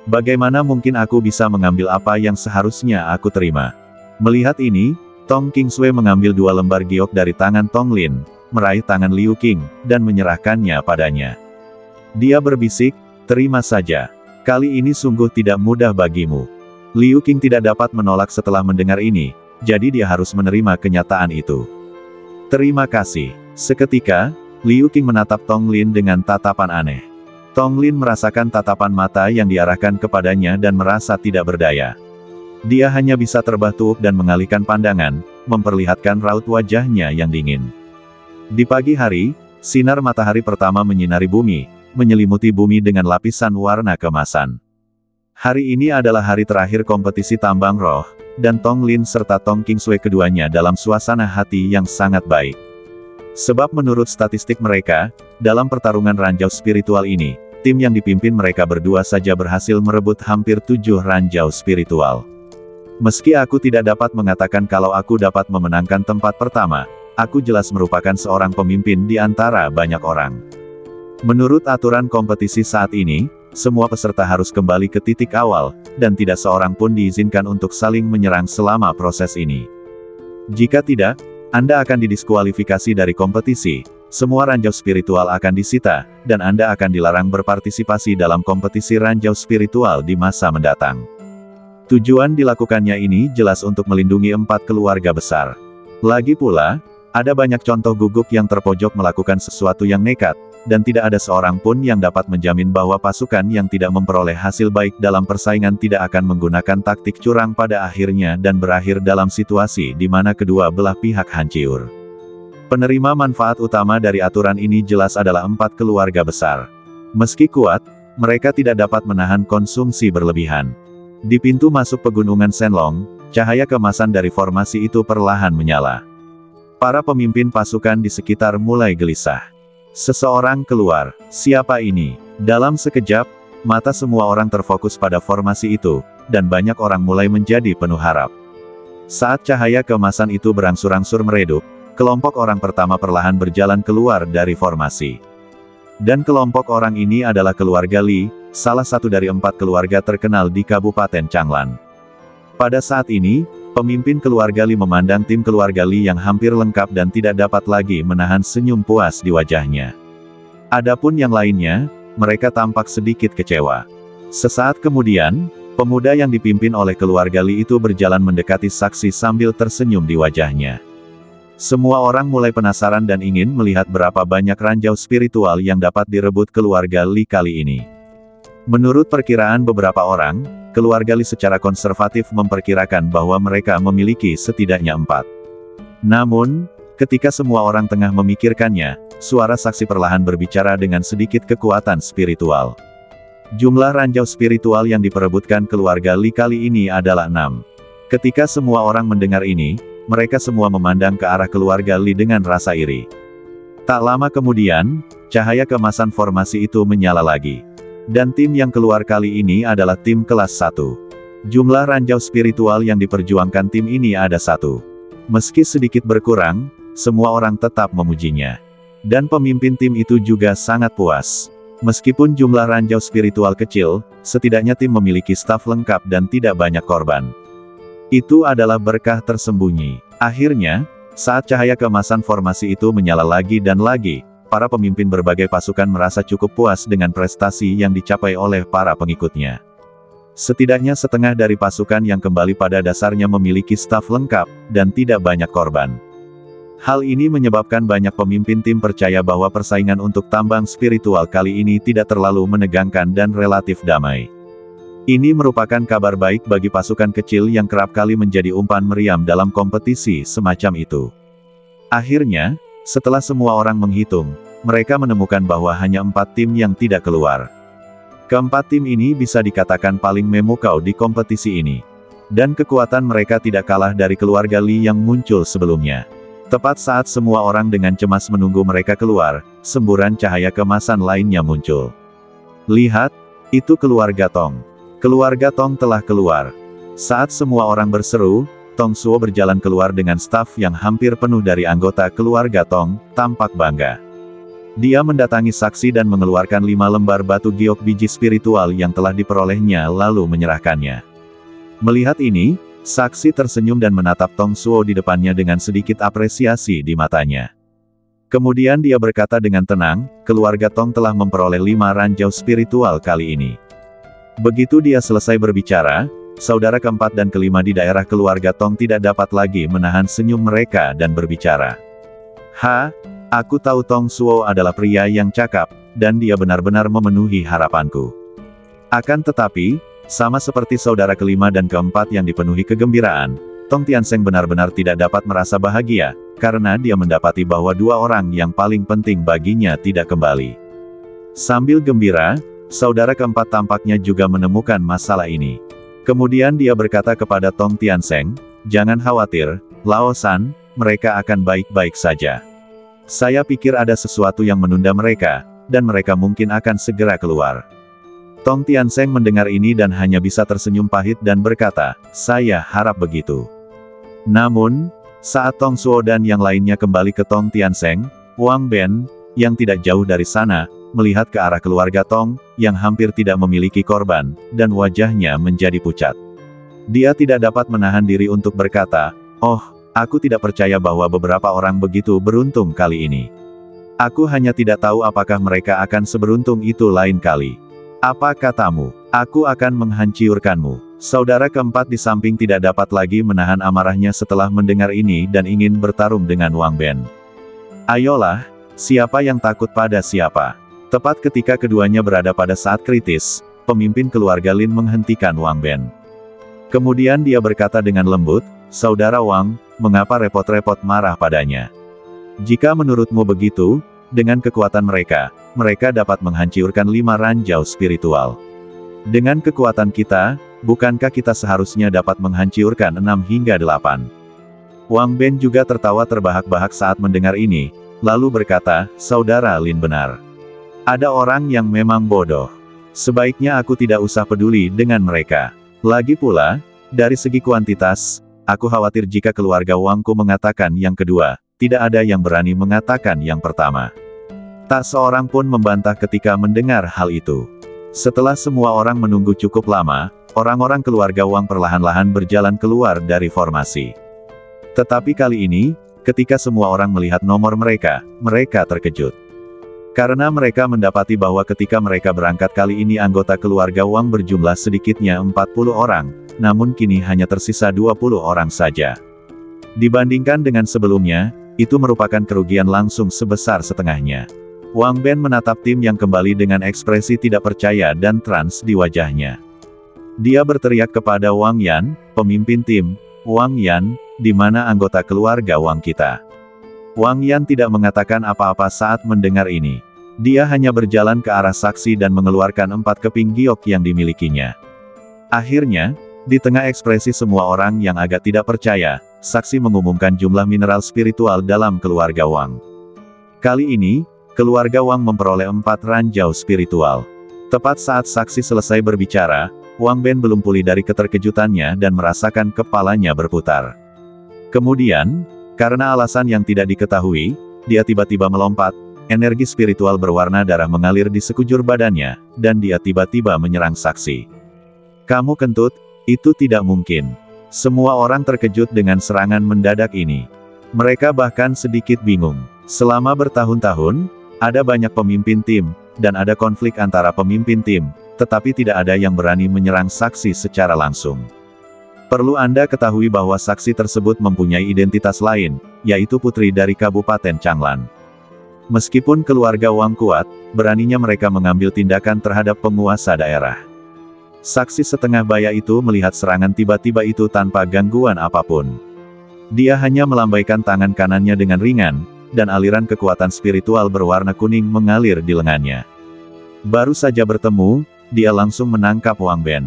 Bagaimana mungkin aku bisa mengambil apa yang seharusnya aku terima?" Melihat ini, Tong Qingsui mengambil 2 lembar giok dari tangan Tong Lin, meraih tangan Liu Qing, dan menyerahkannya padanya. Dia berbisik, "Terima saja. Kali ini sungguh tidak mudah bagimu." Liu Qing tidak dapat menolak setelah mendengar ini, jadi dia harus menerima kenyataan itu. "Terima kasih." Seketika, Liu Qing menatap Tong Lin dengan tatapan aneh. Tong Lin merasakan tatapan mata yang diarahkan kepadanya dan merasa tidak berdaya. Dia hanya bisa terbatuh dan mengalihkan pandangan, memperlihatkan raut wajahnya yang dingin. Di pagi hari, sinar matahari pertama menyinari bumi, menyelimuti bumi dengan lapisan warna keemasan. Hari ini adalah hari terakhir kompetisi tambang roh, dan Tong Lin serta Tong Qingsui keduanya dalam suasana hati yang sangat baik. Sebab menurut statistik mereka, dalam pertarungan ranjau spiritual ini, tim yang dipimpin mereka berdua saja berhasil merebut hampir 7 ranjau spiritual. Meski aku tidak dapat mengatakan kalau aku dapat memenangkan tempat pertama, aku jelas merupakan seorang pemimpin di antara banyak orang. Menurut aturan kompetisi saat ini, semua peserta harus kembali ke titik awal, dan tidak seorang pun diizinkan untuk saling menyerang selama proses ini. Jika tidak, Anda akan didiskualifikasi dari kompetisi, semua ranjau spiritual akan disita, dan Anda akan dilarang berpartisipasi dalam kompetisi ranjau spiritual di masa mendatang. Tujuan dilakukannya ini jelas untuk melindungi 4 keluarga besar. Lagi pula, ada banyak contoh guguk yang terpojok melakukan sesuatu yang nekat, dan tidak ada seorang pun yang dapat menjamin bahwa pasukan yang tidak memperoleh hasil baik dalam persaingan tidak akan menggunakan taktik curang pada akhirnya dan berakhir dalam situasi di mana kedua belah pihak hancur. Penerima manfaat utama dari aturan ini jelas adalah 4 keluarga besar. Meski kuat, mereka tidak dapat menahan konsumsi berlebihan. Di pintu masuk pegunungan Shenlong, cahaya keemasan dari formasi itu perlahan menyala. Para pemimpin pasukan di sekitar mulai gelisah. Seseorang keluar. Siapa ini? Dalam sekejap, mata semua orang terfokus pada formasi itu, dan banyak orang mulai menjadi penuh harap. Saat cahaya keemasan itu berangsur-angsur meredup, kelompok orang pertama perlahan berjalan keluar dari formasi. Dan kelompok orang ini adalah keluarga Li, salah satu dari 4 keluarga terkenal di Kabupaten Changlan. Pada saat ini, pemimpin keluarga Li memandang tim keluarga Li yang hampir lengkap dan tidak dapat lagi menahan senyum puas di wajahnya. Adapun yang lainnya, mereka tampak sedikit kecewa. Sesaat kemudian, pemuda yang dipimpin oleh keluarga Li itu berjalan mendekati saksi sambil tersenyum di wajahnya. Semua orang mulai penasaran dan ingin melihat berapa banyak ranjau spiritual yang dapat direbut keluarga Li kali ini. Menurut perkiraan beberapa orang, keluarga Li secara konservatif memperkirakan bahwa mereka memiliki setidaknya 4. Namun, ketika semua orang tengah memikirkannya, suara saksi perlahan berbicara dengan sedikit kekuatan spiritual. Jumlah ranjau spiritual yang diperebutkan keluarga Li kali ini adalah 6. Ketika semua orang mendengar ini, mereka semua memandang ke arah keluarga Li dengan rasa iri. Tak lama kemudian, cahaya keemasan formasi itu menyala lagi. Dan tim yang keluar kali ini adalah tim kelas 1. Jumlah ranjau spiritual yang diperjuangkan tim ini ada 1. Meski sedikit berkurang, semua orang tetap memujinya. Dan pemimpin tim itu juga sangat puas. Meskipun jumlah ranjau spiritual kecil, setidaknya tim memiliki staf lengkap dan tidak banyak korban. Itu adalah berkah tersembunyi. Akhirnya, saat cahaya keemasan formasi itu menyala lagi dan lagi, para pemimpin berbagai pasukan merasa cukup puas dengan prestasi yang dicapai oleh para pengikutnya. Setidaknya setengah dari pasukan yang kembali pada dasarnya memiliki staf lengkap, dan tidak banyak korban. Hal ini menyebabkan banyak pemimpin tim percaya bahwa persaingan untuk tambang spiritual kali ini tidak terlalu menegangkan dan relatif damai. Ini merupakan kabar baik bagi pasukan kecil yang kerap kali menjadi umpan meriam dalam kompetisi semacam itu. Akhirnya, setelah semua orang menghitung, mereka menemukan bahwa hanya 4 tim yang tidak keluar. Keempat tim ini bisa dikatakan paling memukau di kompetisi ini. Dan kekuatan mereka tidak kalah dari keluarga Li yang muncul sebelumnya. Tepat saat semua orang dengan cemas menunggu mereka keluar, semburan cahaya keemasan lainnya muncul. Lihat, itu keluarga Tong. Keluarga Tong telah keluar. Saat semua orang berseru, Tong Suo berjalan keluar dengan staf yang hampir penuh dari anggota keluarga Tong, tampak bangga. Dia mendatangi saksi dan mengeluarkan 5 lembar batu giok biji spiritual yang telah diperolehnya lalu menyerahkannya. Melihat ini, saksi tersenyum dan menatap Tong Suo di depannya dengan sedikit apresiasi di matanya. Kemudian dia berkata dengan tenang, keluarga Tong telah memperoleh 5 ranjau spiritual kali ini. Begitu dia selesai berbicara, saudara keempat dan kelima di daerah keluarga Tong tidak dapat lagi menahan senyum mereka dan berbicara. Aku tahu Tong Suo adalah pria yang cakap, dan dia benar-benar memenuhi harapanku. Akan tetapi, sama seperti saudara kelima dan keempat yang dipenuhi kegembiraan, Tong Tiansheng benar-benar tidak dapat merasa bahagia, karena dia mendapati bahwa 2 orang yang paling penting baginya tidak kembali. Sambil gembira, saudara keempat tampaknya juga menemukan masalah ini. Kemudian dia berkata kepada Tong Tiansheng, "Jangan khawatir, Lao San, mereka akan baik-baik saja. Saya pikir ada sesuatu yang menunda mereka, dan mereka mungkin akan segera keluar." Tong Tiansheng mendengar ini dan hanya bisa tersenyum pahit dan berkata, "Saya harap begitu." Namun, saat Tong Suo dan yang lainnya kembali ke Tong Tiansheng, Wang Ben, yang tidak jauh dari sana, melihat ke arah keluarga Tong, yang hampir tidak memiliki korban, dan wajahnya menjadi pucat. Dia tidak dapat menahan diri untuk berkata, "Oh, aku tidak percaya bahwa beberapa orang begitu beruntung kali ini. Aku hanya tidak tahu apakah mereka akan seberuntung itu lain kali. Apa katamu? Aku akan menghancurkanmu." Saudara keempat di samping tidak dapat lagi menahan amarahnya setelah mendengar ini dan ingin bertarung dengan Wang Ben. "Ayolah, Siapa yang takut pada siapa? Tepat ketika keduanya berada pada saat kritis, pemimpin keluarga Lin menghentikan Wang Ben. Kemudian dia berkata dengan lembut, "Saudara Wang, mengapa repot-repot marah padanya? Jika menurutmu begitu, dengan kekuatan mereka dapat menghancurkan 5 ranjau spiritual. Dengan kekuatan kita, bukankah kita seharusnya dapat menghancurkan 6 hingga 8? Wang Ben juga tertawa terbahak-bahak saat mendengar ini, lalu berkata, "Saudara Lin benar. Ada orang yang memang bodoh. Sebaiknya aku tidak usah peduli dengan mereka. Lagi pula, dari segi kuantitas, aku khawatir jika keluarga Wangku mengatakan yang kedua, tidak ada yang berani mengatakan yang pertama." Tak seorang pun membantah ketika mendengar hal itu. Setelah semua orang menunggu cukup lama, orang-orang keluarga Wang perlahan-lahan berjalan keluar dari formasi. Tetapi kali ini, ketika semua orang melihat nomor mereka terkejut. Karena mereka mendapati bahwa ketika mereka berangkat kali ini anggota keluarga Wang berjumlah sedikitnya 40 orang, namun kini hanya tersisa 20 orang saja. Dibandingkan dengan sebelumnya, itu merupakan kerugian langsung sebesar setengahnya. Wang Ben menatap tim yang kembali dengan ekspresi tidak percaya dan trans di wajahnya. Dia berteriak kepada Wang Yan, pemimpin tim, "Wang Yan, di mana anggota keluarga Wang kita?" Wang Yan tidak mengatakan apa-apa saat mendengar ini. Dia hanya berjalan ke arah saksi dan mengeluarkan 4 keping giok yang dimilikinya. Akhirnya, di tengah ekspresi semua orang yang agak tidak percaya, saksi mengumumkan jumlah mineral spiritual dalam keluarga Wang. Kali ini, keluarga Wang memperoleh 4 ranjau spiritual. Tepat saat saksi selesai berbicara, Wang Ben belum pulih dari keterkejutannya dan merasakan kepalanya berputar. Kemudian, karena alasan yang tidak diketahui, dia tiba-tiba melompat, energi spiritual berwarna darah mengalir di sekujur badannya, dan dia tiba-tiba menyerang saksi. "Kamu kentut? Itu tidak mungkin." Semua orang terkejut dengan serangan mendadak ini. Mereka bahkan sedikit bingung. Selama bertahun-tahun, ada banyak pemimpin tim, dan ada konflik antara pemimpin tim, tetapi tidak ada yang berani menyerang saksi secara langsung. Perlu Anda ketahui bahwa saksi tersebut mempunyai identitas lain, yaitu putri dari Kabupaten Changlan. Meskipun keluarga Wang kuat, beraninya mereka mengambil tindakan terhadap penguasa daerah. Saksi setengah baya itu melihat serangan tiba-tiba itu tanpa gangguan apapun. Dia hanya melambaikan tangan kanannya dengan ringan, dan aliran kekuatan spiritual berwarna kuning mengalir di lengannya. Baru saja bertemu, dia langsung menangkap Wang Ben.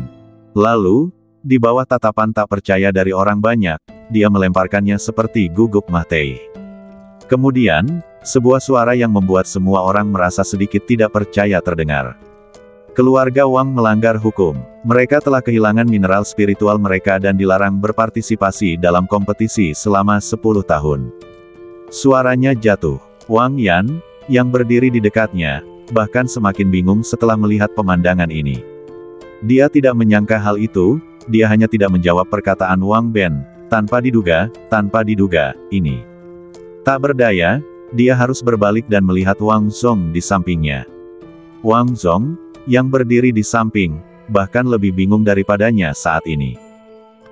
Lalu, di bawah tatapan tak percaya dari orang banyak, dia melemparkannya seperti guguk Mahtei. Kemudian, sebuah suara yang membuat semua orang merasa sedikit tidak percaya terdengar. Keluarga Wang melanggar hukum. Mereka telah kehilangan mineral spiritual mereka dan dilarang berpartisipasi dalam kompetisi selama 10 tahun. Suaranya jatuh. Wang Yan, yang berdiri di dekatnya, bahkan semakin bingung setelah melihat pemandangan ini. Dia tidak menyangka hal itu, dia hanya tidak menjawab perkataan Wang Ben, tanpa diduga, ini. Tak berdaya, dia harus berbalik dan melihat Wang Zong di sampingnya. Wang Zong, yang berdiri di samping, bahkan lebih bingung daripadanya saat ini.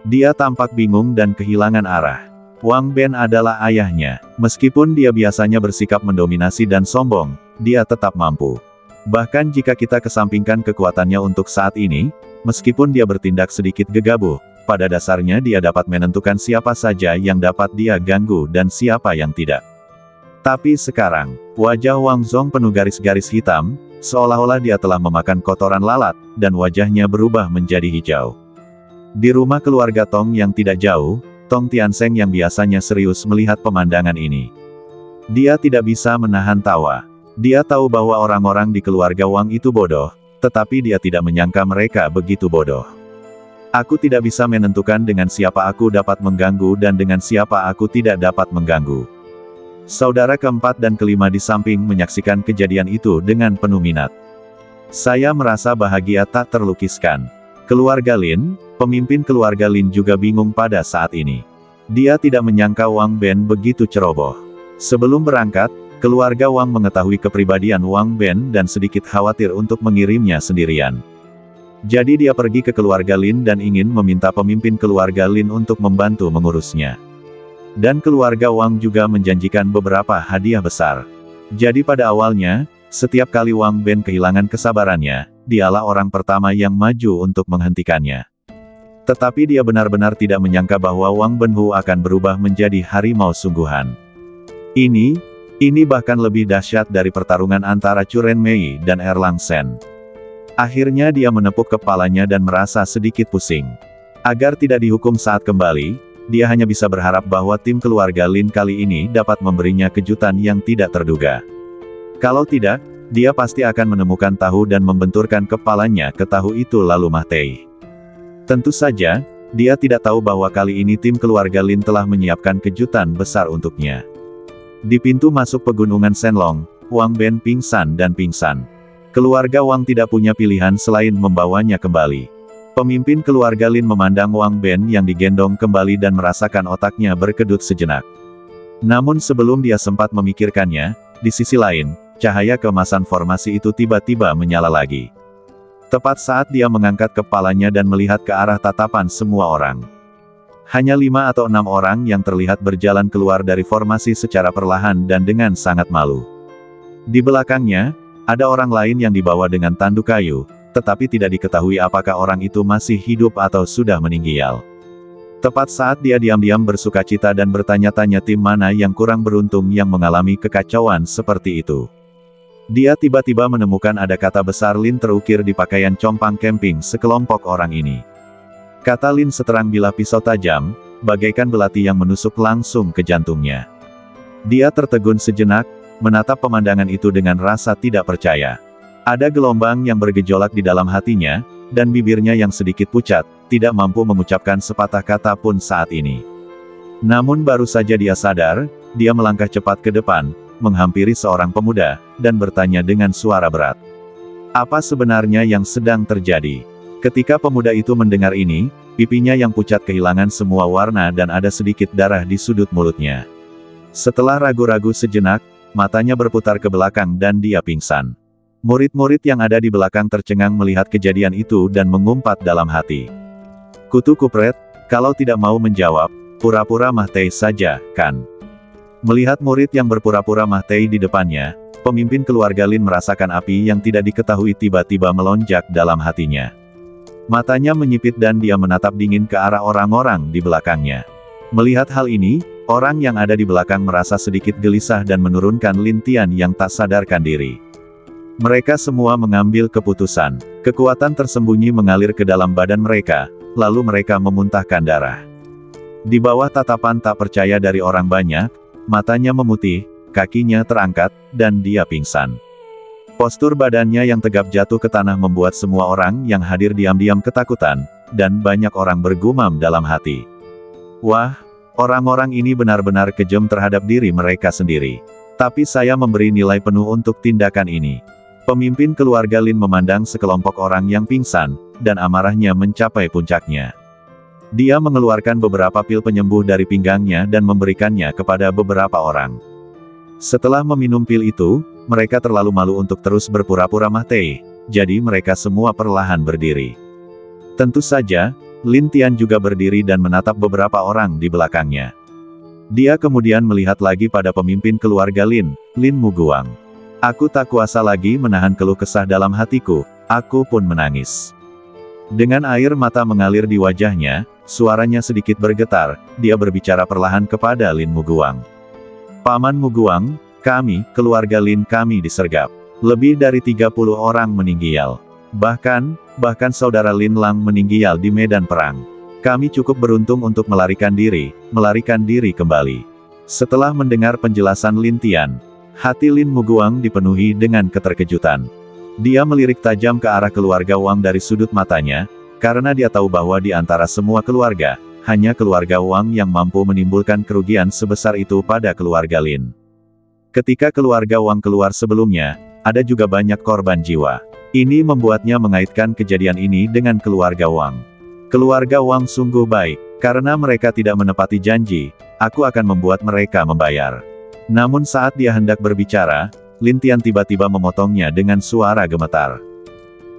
Dia tampak bingung dan kehilangan arah. Wang Ben adalah ayahnya. Meskipun dia biasanya bersikap mendominasi dan sombong, dia tetap mampu. Bahkan jika kita kesampingkan kekuatannya untuk saat ini, meskipun dia bertindak sedikit gegabah, pada dasarnya dia dapat menentukan siapa saja yang dapat dia ganggu dan siapa yang tidak. Tapi sekarang, wajah Wang Zong penuh garis-garis hitam, seolah-olah dia telah memakan kotoran lalat, dan wajahnya berubah menjadi hijau. Di rumah keluarga Tong yang tidak jauh, Tong Tiansheng yang biasanya serius melihat pemandangan ini. Dia tidak bisa menahan tawa. Dia tahu bahwa orang-orang di keluarga Wang itu bodoh, tetapi dia tidak menyangka mereka begitu bodoh. Aku tidak bisa menentukan dengan siapa aku dapat mengganggu dan dengan siapa aku tidak dapat mengganggu. Saudara keempat dan kelima di samping menyaksikan kejadian itu dengan penuh minat. Saya merasa bahagia tak terlukiskan. Keluarga Lin, pemimpin keluarga Lin juga bingung pada saat ini. Dia tidak menyangka Wang Ben begitu ceroboh. Sebelum berangkat, keluarga Wang mengetahui kepribadian Wang Ben dan sedikit khawatir untuk mengirimnya sendirian. Jadi dia pergi ke keluarga Lin dan ingin meminta pemimpin keluarga Lin untuk membantu mengurusnya. Dan keluarga Wang juga menjanjikan beberapa hadiah besar. Jadi pada awalnya, setiap kali Wang Ben kehilangan kesabarannya, dialah orang pertama yang maju untuk menghentikannya. Tetapi dia benar-benar tidak menyangka bahwa Wang Benhu akan berubah menjadi harimau sungguhan. Ini bahkan lebih dahsyat dari pertarungan antara Chu Renmei dan Erlang Shen. Akhirnya dia menepuk kepalanya dan merasa sedikit pusing. Agar tidak dihukum saat kembali, dia hanya bisa berharap bahwa tim keluarga Lin kali ini dapat memberinya kejutan yang tidak terduga. Kalau tidak, dia pasti akan menemukan tahu dan membenturkan kepalanya ke tahu itu lalu mati. Tentu saja, dia tidak tahu bahwa kali ini tim keluarga Lin telah menyiapkan kejutan besar untuknya. Di pintu masuk pegunungan Shenlong, Wang Ben pingsan dan pingsan. Keluarga Wang tidak punya pilihan selain membawanya kembali. Pemimpin keluarga Lin memandang Wang Ben yang digendong kembali dan merasakan otaknya berkedut sejenak. Namun sebelum dia sempat memikirkannya, di sisi lain, cahaya keemasan formasi itu tiba-tiba menyala lagi. Tepat saat dia mengangkat kepalanya dan melihat ke arah tatapan semua orang. Hanya 5 atau 6 orang yang terlihat berjalan keluar dari formasi secara perlahan dan dengan sangat malu. Di belakangnya, ada orang lain yang dibawa dengan tanduk kayu, tetapi tidak diketahui apakah orang itu masih hidup atau sudah meninggal. Tepat saat dia diam-diam bersukacita dan bertanya-tanya tim mana yang kurang beruntung yang mengalami kekacauan seperti itu. Dia tiba-tiba menemukan ada kata besar Lin terukir di pakaian compang camping sekelompok orang ini. Kata Lin seterang bilah pisau tajam, bagaikan belati yang menusuk langsung ke jantungnya. Dia tertegun sejenak, menatap pemandangan itu dengan rasa tidak percaya. Ada gelombang yang bergejolak di dalam hatinya, dan bibirnya yang sedikit pucat, tidak mampu mengucapkan sepatah kata pun saat ini. Namun baru saja dia sadar, dia melangkah cepat ke depan, menghampiri seorang pemuda, dan bertanya dengan suara berat. Apa sebenarnya yang sedang terjadi? Ketika pemuda itu mendengar ini, pipinya yang pucat kehilangan semua warna dan ada sedikit darah di sudut mulutnya. Setelah ragu-ragu sejenak, matanya berputar ke belakang dan dia pingsan. Murid-murid yang ada di belakang tercengang melihat kejadian itu dan mengumpat dalam hati. Kutu kupret, kalau tidak mau menjawab, pura-pura mati saja, kan? Melihat murid yang berpura-pura mati di depannya, pemimpin keluarga Lin merasakan api yang tidak diketahui tiba-tiba melonjak dalam hatinya. Matanya menyipit dan dia menatap dingin ke arah orang-orang di belakangnya. Melihat hal ini, orang yang ada di belakang merasa sedikit gelisah dan menurunkan Lin Tian yang tak sadarkan diri. Mereka semua mengambil keputusan. Kekuatan tersembunyi mengalir ke dalam badan mereka, lalu mereka memuntahkan darah. Di bawah tatapan tak percaya dari orang banyak, matanya memutih, kakinya terangkat, dan dia pingsan. Postur badannya yang tegap jatuh ke tanah membuat semua orang yang hadir diam-diam ketakutan, dan banyak orang bergumam dalam hati. Wah, orang-orang ini benar-benar kejam terhadap diri mereka sendiri. Tapi saya memberi nilai penuh untuk tindakan ini. Pemimpin keluarga Lin memandang sekelompok orang yang pingsan, dan amarahnya mencapai puncaknya. Dia mengeluarkan beberapa pil penyembuh dari pinggangnya dan memberikannya kepada beberapa orang. Setelah meminum pil itu, mereka terlalu malu untuk terus berpura-pura mati, jadi mereka semua perlahan berdiri. Tentu saja, Lin Tian juga berdiri dan menatap beberapa orang di belakangnya. Dia kemudian melihat lagi pada pemimpin keluarga Lin, Lin Muguang. Aku tak kuasa lagi menahan keluh kesah dalam hatiku, aku pun menangis. Dengan air mata mengalir di wajahnya, suaranya sedikit bergetar, dia berbicara perlahan kepada Lin Muguang. Paman Muguang, kami, keluarga Lin kami disergap. Lebih dari 30 orang meninggal. Bahkan saudara Lin Lang meninggal di medan perang. Kami cukup beruntung untuk melarikan diri kembali. Setelah mendengar penjelasan Lin Tian, hati Lin Muguang dipenuhi dengan keterkejutan. Dia melirik tajam ke arah keluarga Wang dari sudut matanya, karena dia tahu bahwa di antara semua keluarga, hanya keluarga Wang yang mampu menimbulkan kerugian sebesar itu pada keluarga Lin. Ketika keluarga Wang keluar sebelumnya, ada juga banyak korban jiwa. Ini membuatnya mengaitkan kejadian ini dengan keluarga Wang. Keluarga Wang sungguh baik, karena mereka tidak menepati janji, aku akan membuat mereka membayar. Namun saat dia hendak berbicara, Lin Tian tiba-tiba memotongnya dengan suara gemetar.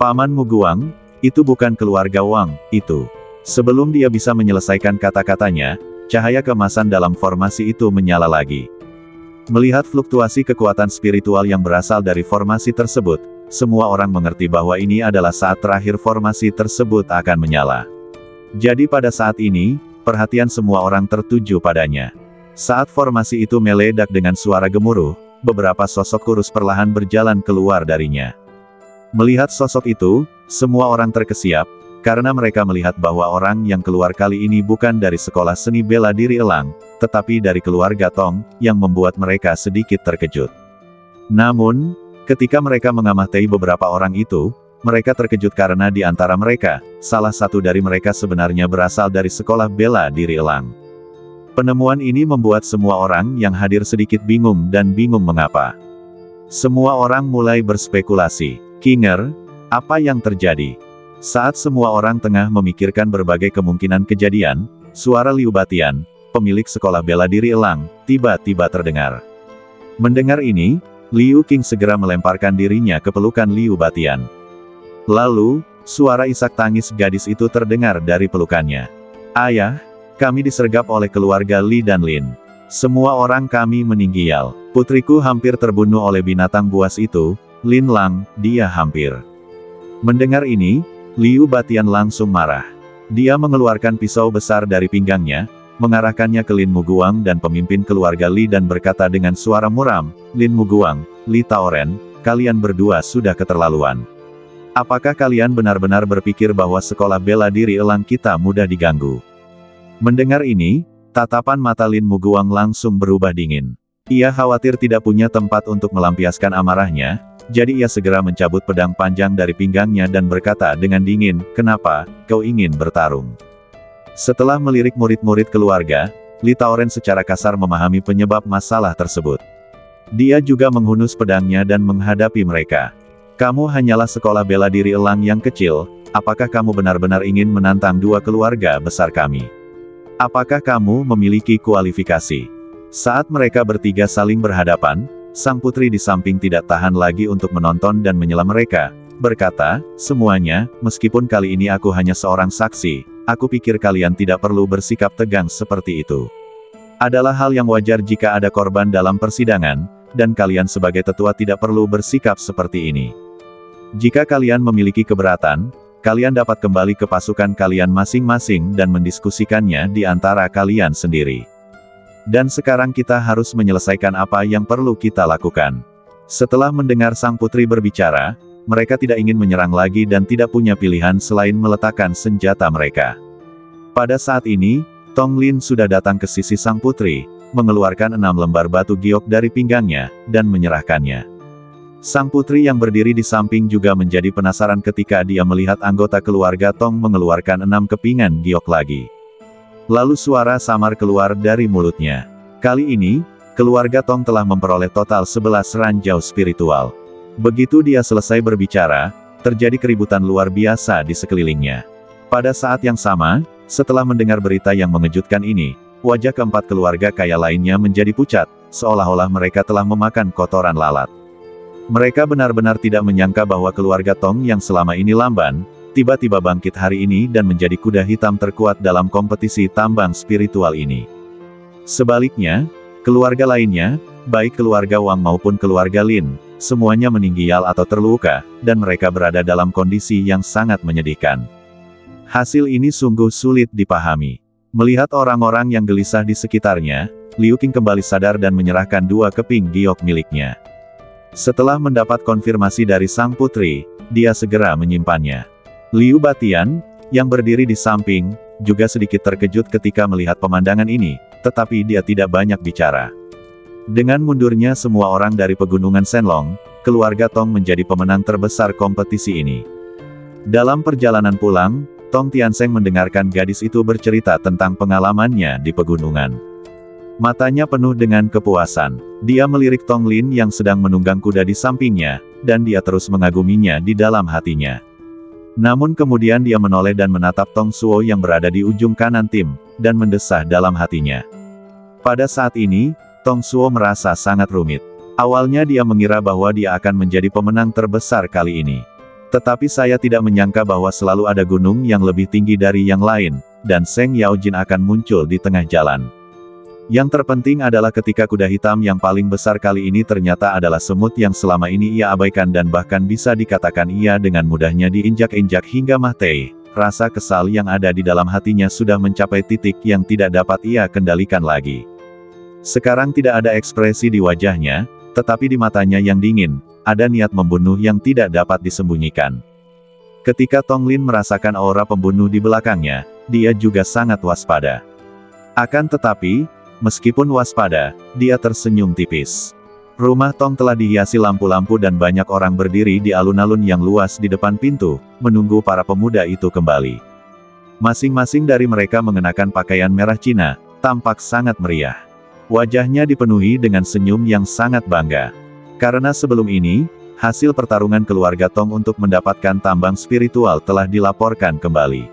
Paman Muguang, itu bukan keluarga Wang, itu. Sebelum dia bisa menyelesaikan kata-katanya, cahaya keemasan dalam formasi itu menyala lagi. Melihat fluktuasi kekuatan spiritual yang berasal dari formasi tersebut, semua orang mengerti bahwa ini adalah saat terakhir formasi tersebut akan menyala. Jadi pada saat ini, perhatian semua orang tertuju padanya. Saat formasi itu meledak dengan suara gemuruh, beberapa sosok kurus perlahan berjalan keluar darinya. Melihat sosok itu, semua orang terkesiap, karena mereka melihat bahwa orang yang keluar kali ini bukan dari sekolah seni bela diri elang, tetapi dari keluarga Tong, yang membuat mereka sedikit terkejut. Namun, ketika mereka mengamati beberapa orang itu, mereka terkejut karena di antara mereka, salah satu dari mereka sebenarnya berasal dari sekolah bela diri elang. Penemuan ini membuat semua orang yang hadir sedikit bingung dan bingung mengapa. Semua orang mulai berspekulasi, "Kinger, apa yang terjadi?" Saat semua orang tengah memikirkan berbagai kemungkinan kejadian, suara Liu Batian, pemilik sekolah bela diri elang, tiba-tiba terdengar. Mendengar ini, Liu Qing segera melemparkan dirinya ke pelukan Liu Batian. Lalu, suara isak tangis gadis itu terdengar dari pelukannya. "Ayah, kami disergap oleh keluarga Li dan Lin. Semua orang kami meninggal. Putriku hampir terbunuh oleh binatang buas itu, Lin Lang, dia hampir." Mendengar ini, Liu Batian langsung marah. Dia mengeluarkan pisau besar dari pinggangnya, mengarahkannya ke Lin Muguang dan pemimpin keluarga Li dan berkata dengan suara muram, "Lin Muguang, Li Taoren, kalian berdua sudah keterlaluan. Apakah kalian benar-benar berpikir bahwa sekolah bela diri elang kita mudah diganggu?" Mendengar ini, tatapan mata Lin Muguang langsung berubah dingin. Ia khawatir tidak punya tempat untuk melampiaskan amarahnya, jadi ia segera mencabut pedang panjang dari pinggangnya dan berkata dengan dingin, "Kenapa, kau ingin bertarung?" Setelah melirik murid-murid keluarga, Li Taoren secara kasar memahami penyebab masalah tersebut. Dia juga menghunus pedangnya dan menghadapi mereka. "Kamu hanyalah sekolah bela diri elang yang kecil, apakah kamu benar-benar ingin menantang dua keluarga besar kami? Apakah kamu memiliki kualifikasi?" Saat mereka bertiga saling berhadapan, sang putri di samping tidak tahan lagi untuk menonton dan menyela mereka, berkata, "Semuanya, meskipun kali ini aku hanya seorang saksi, aku pikir kalian tidak perlu bersikap tegang seperti itu. Adalah hal yang wajar jika ada korban dalam persidangan, dan kalian sebagai tetua tidak perlu bersikap seperti ini. Jika kalian memiliki keberatan, kalian dapat kembali ke pasukan kalian masing-masing dan mendiskusikannya di antara kalian sendiri. Dan sekarang kita harus menyelesaikan apa yang perlu kita lakukan." Setelah mendengar sang putri berbicara, mereka tidak ingin menyerang lagi dan tidak punya pilihan selain meletakkan senjata mereka. Pada saat ini, Tong Lin sudah datang ke sisi sang putri, mengeluarkan 6 lembar batu giok dari pinggangnya, dan menyerahkannya. Sang putri yang berdiri di samping juga menjadi penasaran ketika dia melihat anggota keluarga Tong mengeluarkan 6 kepingan giok lagi. Lalu suara samar keluar dari mulutnya. Kali ini, keluarga Tong telah memperoleh total 11 ranjau spiritual. Begitu dia selesai berbicara, terjadi keributan luar biasa di sekelilingnya. Pada saat yang sama, setelah mendengar berita yang mengejutkan ini, wajah keempat keluarga kaya lainnya menjadi pucat, seolah-olah mereka telah memakan kotoran lalat. Mereka benar-benar tidak menyangka bahwa keluarga Tong yang selama ini lamban, tiba-tiba bangkit hari ini dan menjadi kuda hitam terkuat dalam kompetisi tambang spiritual ini. Sebaliknya, keluarga lainnya, baik keluarga Wang maupun keluarga Lin, semuanya meninggal atau terluka, dan mereka berada dalam kondisi yang sangat menyedihkan. Hasil ini sungguh sulit dipahami. Melihat orang-orang yang gelisah di sekitarnya, Liu Qing kembali sadar dan menyerahkan 2 keping giok miliknya. Setelah mendapat konfirmasi dari sang putri, dia segera menyimpannya. Liu Batian, yang berdiri di samping, juga sedikit terkejut ketika melihat pemandangan ini, tetapi dia tidak banyak bicara. Dengan mundurnya semua orang dari pegunungan Shenlong, keluarga Tong menjadi pemenang terbesar kompetisi ini. Dalam perjalanan pulang, Tong Tiansheng mendengarkan gadis itu bercerita tentang pengalamannya di pegunungan. Matanya penuh dengan kepuasan. Dia melirik Tong Lin yang sedang menunggang kuda di sampingnya, dan dia terus mengaguminya di dalam hatinya. Namun kemudian dia menoleh dan menatap Tong Suo yang berada di ujung kanan tim, dan mendesah dalam hatinya. Pada saat ini, Tong Suo merasa sangat rumit. Awalnya dia mengira bahwa dia akan menjadi pemenang terbesar kali ini. Tetapi saya tidak menyangka bahwa selalu ada gunung yang lebih tinggi dari yang lain, dan Seng Yaojin akan muncul di tengah jalan. Yang terpenting adalah ketika kuda hitam yang paling besar kali ini ternyata adalah semut yang selama ini ia abaikan dan bahkan bisa dikatakan ia dengan mudahnya diinjak-injak hingga mati. Rasa kesal yang ada di dalam hatinya sudah mencapai titik yang tidak dapat ia kendalikan lagi. Sekarang tidak ada ekspresi di wajahnya, tetapi di matanya yang dingin, ada niat membunuh yang tidak dapat disembunyikan. Ketika Tong Lin merasakan aura pembunuh di belakangnya, dia juga sangat waspada. Akan tetapi, meskipun waspada, dia tersenyum tipis. Rumah Tong telah dihiasi lampu-lampu dan banyak orang berdiri di alun-alun yang luas di depan pintu, menunggu para pemuda itu kembali. Masing-masing dari mereka mengenakan pakaian merah Cina, tampak sangat meriah. Wajahnya dipenuhi dengan senyum yang sangat bangga. Karena sebelum ini, hasil pertarungan keluarga Tong untuk mendapatkan tambang spiritual telah dilaporkan kembali.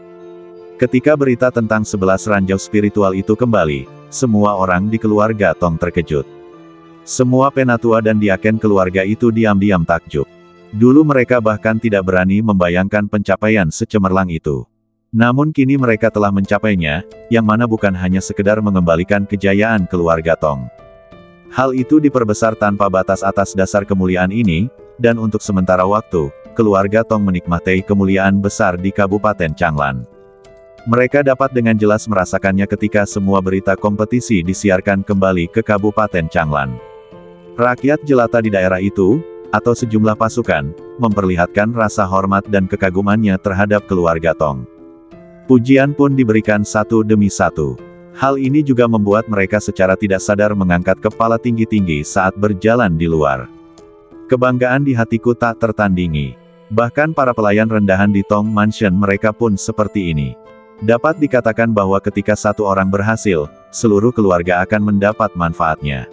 Ketika berita tentang 11 ranjau spiritual itu kembali, semua orang di keluarga Tong terkejut. Semua penatua dan diaken keluarga itu diam-diam takjub. Dulu mereka bahkan tidak berani membayangkan pencapaian secemerlang itu. Namun kini mereka telah mencapainya, yang mana bukan hanya sekedar mengembalikan kejayaan keluarga Tong. Hal itu diperbesar tanpa batas atas dasar kemuliaan ini, dan untuk sementara waktu, keluarga Tong menikmati kemuliaan besar di Kabupaten Changlan. Mereka dapat dengan jelas merasakannya ketika semua berita kompetisi disiarkan kembali ke Kabupaten Changlan. Rakyat jelata di daerah itu, atau sejumlah pasukan, memperlihatkan rasa hormat dan kekagumannya terhadap keluarga Tong. Pujian pun diberikan satu demi satu. Hal ini juga membuat mereka secara tidak sadar mengangkat kepala tinggi-tinggi saat berjalan di luar. Kebanggaan di hatiku tak tertandingi. Bahkan para pelayan rendahan di Tong Mansion mereka pun seperti ini. Dapat dikatakan bahwa ketika satu orang berhasil, seluruh keluarga akan mendapat manfaatnya.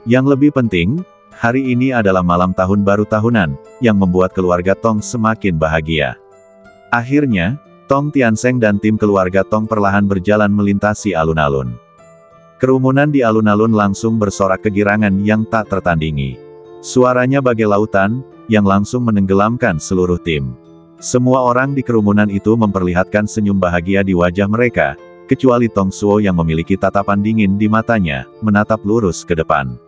Yang lebih penting, hari ini adalah malam tahun baru tahunan, yang membuat keluarga Tong semakin bahagia. Akhirnya, Tong Tiansheng dan tim keluarga Tong perlahan berjalan melintasi alun-alun. Kerumunan di alun-alun langsung bersorak kegirangan yang tak tertandingi. Suaranya bagai lautan, yang langsung menenggelamkan seluruh tim. Semua orang di kerumunan itu memperlihatkan senyum bahagia di wajah mereka, kecuali Tong Suo yang memiliki tatapan dingin di matanya, menatap lurus ke depan.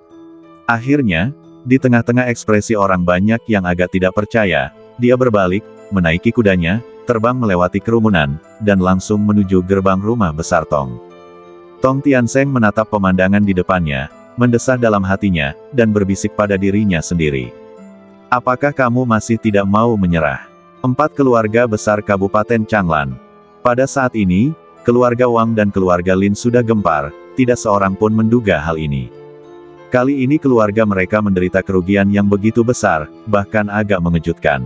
Akhirnya, di tengah-tengah ekspresi orang banyak yang agak tidak percaya, dia berbalik, menaiki kudanya, terbang melewati kerumunan, dan langsung menuju gerbang rumah besar Tong. Tong Tiansheng menatap pemandangan di depannya, mendesah dalam hatinya, dan berbisik pada dirinya sendiri. Apakah kamu masih tidak mau menyerah? 4 keluarga besar Kabupaten Changlan. Pada saat ini, keluarga Wang dan keluarga Lin sudah gempar, tidak seorang pun menduga hal ini. Kali ini keluarga mereka menderita kerugian yang begitu besar, bahkan agak mengejutkan.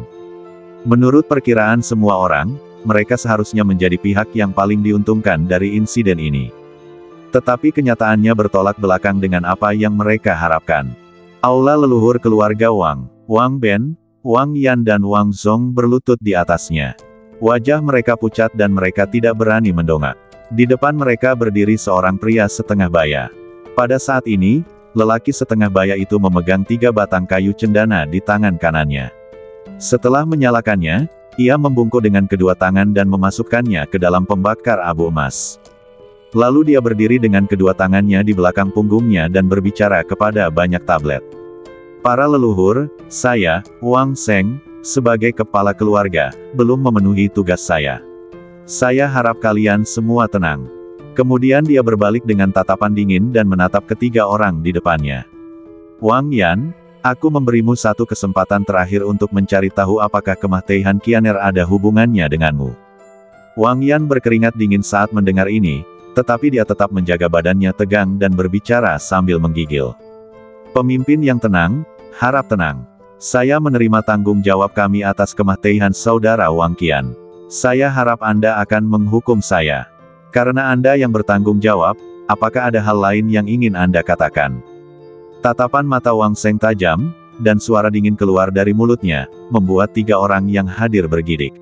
Menurut perkiraan semua orang, mereka seharusnya menjadi pihak yang paling diuntungkan dari insiden ini. Tetapi kenyataannya bertolak belakang dengan apa yang mereka harapkan. Aula leluhur keluarga Wang, Wang Ben, Wang Yan dan Wang Zong berlutut di atasnya. Wajah mereka pucat dan mereka tidak berani mendongak. Di depan mereka berdiri seorang pria setengah baya. Pada saat ini, lelaki setengah baya itu memegang 3 batang kayu cendana di tangan kanannya. Setelah menyalakannya, ia membungkuk dengan kedua tangan dan memasukkannya ke dalam pembakar abu emas. Lalu dia berdiri dengan kedua tangannya di belakang punggungnya dan berbicara kepada banyak tablet. Para leluhur, saya, Wang Sheng, sebagai kepala keluarga, belum memenuhi tugas saya. Saya harap kalian semua tenang. Kemudian dia berbalik dengan tatapan dingin dan menatap ketiga orang di depannya. Wang Yan, aku memberimu satu kesempatan terakhir untuk mencari tahu apakah kematian Qianer ada hubungannya denganmu. Wang Yan berkeringat dingin saat mendengar ini, tetapi dia tetap menjaga badannya tegang dan berbicara sambil menggigil. Pemimpin yang tenang, harap tenang. Saya menerima tanggung jawab kami atas kematian saudara Wang Qian. Saya harap Anda akan menghukum saya. Karena Anda yang bertanggung jawab, apakah ada hal lain yang ingin Anda katakan? Tatapan mata Wang Sheng tajam, dan suara dingin keluar dari mulutnya, membuat 3 orang yang hadir bergidik.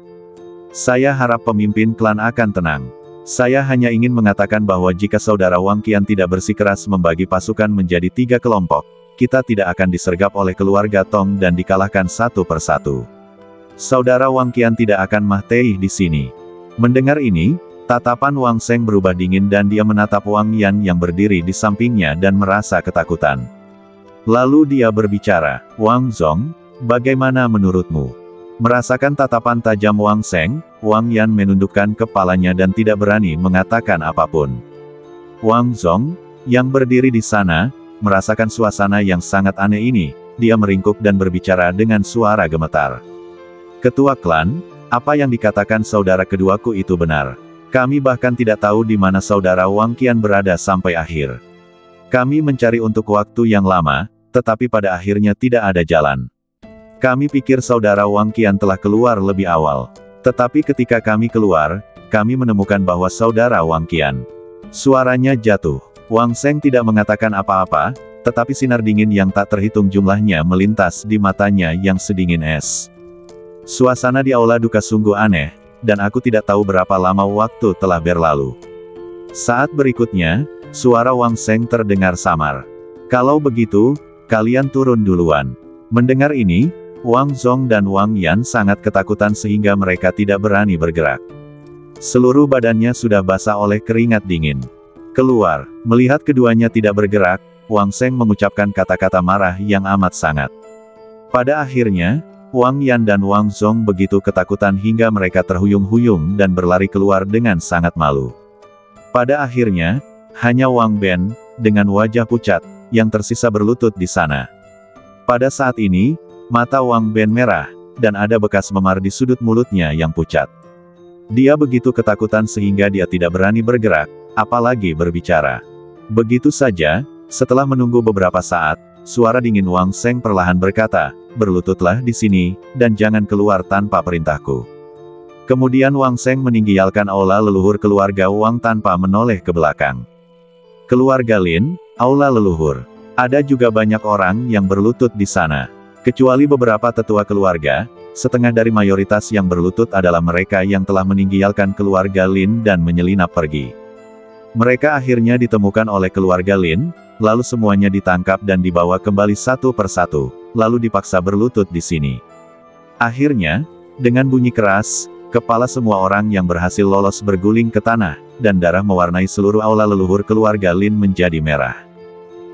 Saya harap pemimpin klan akan tenang. Saya hanya ingin mengatakan bahwa jika saudara Wang Qian tidak bersikeras membagi pasukan menjadi 3 kelompok, kita tidak akan disergap oleh keluarga Tong dan dikalahkan satu persatu. Saudara Wang Qian tidak akan mati di sini. Mendengar ini, Tatapan Wang Seng berubah dingin dan dia menatap Wang Yan yang berdiri di sampingnya dan merasa ketakutan. Lalu dia berbicara, "Wang Zong, bagaimana menurutmu?" Merasakan tatapan tajam Wang Seng, Wang Yan menundukkan kepalanya dan tidak berani mengatakan apapun. Wang Zong, yang berdiri di sana, merasakan suasana yang sangat aneh ini. Dia meringkuk dan berbicara dengan suara gemetar. "Ketua klan, apa yang dikatakan saudara keduaku itu benar. Kami bahkan tidak tahu di mana saudara Wang Qian berada sampai akhir. Kami mencari untuk waktu yang lama, tetapi pada akhirnya tidak ada jalan. Kami pikir saudara Wang Qian telah keluar lebih awal. Tetapi ketika kami keluar, kami menemukan bahwa saudara Wang Qian." Suaranya jatuh. Wang Seng tidak mengatakan apa-apa, tetapi sinar dingin yang tak terhitung jumlahnya melintas di matanya yang sedingin es. Suasana di aula duka sungguh aneh, dan aku tidak tahu berapa lama waktu telah berlalu. Saat berikutnya, suara Wang Seng terdengar samar. "Kalau begitu, kalian turun duluan." Mendengar ini, Wang Zong dan Wang Yan sangat ketakutan sehingga mereka tidak berani bergerak. Seluruh badannya sudah basah oleh keringat dingin. "Keluar." Melihat keduanya tidak bergerak, Wang Seng mengucapkan kata-kata marah yang amat sangat. Pada akhirnya, Wang Yan dan Wang Zong begitu ketakutan hingga mereka terhuyung-huyung dan berlari keluar dengan sangat malu. Pada akhirnya, hanya Wang Ben, dengan wajah pucat, yang tersisa berlutut di sana. Pada saat ini, mata Wang Ben merah, dan ada bekas memar di sudut mulutnya yang pucat. Dia begitu ketakutan sehingga dia tidak berani bergerak, apalagi berbicara. Begitu saja, setelah menunggu beberapa saat, suara dingin Wang Seng perlahan berkata, "Berlututlah di sini, dan jangan keluar tanpa perintahku." Kemudian Wang Seng meninggalkan aula leluhur keluarga Wang tanpa menoleh ke belakang. Keluarga Lin, aula leluhur. Ada juga banyak orang yang berlutut di sana. Kecuali beberapa tetua keluarga, setengah dari mayoritas yang berlutut adalah mereka yang telah meninggalkan keluarga Lin dan menyelinap pergi. Mereka akhirnya ditemukan oleh keluarga Lin, lalu semuanya ditangkap dan dibawa kembali satu persatu, lalu dipaksa berlutut di sini. Akhirnya, dengan bunyi keras, kepala semua orang yang berhasil lolos berguling ke tanah, dan darah mewarnai seluruh aula leluhur keluarga Lin menjadi merah.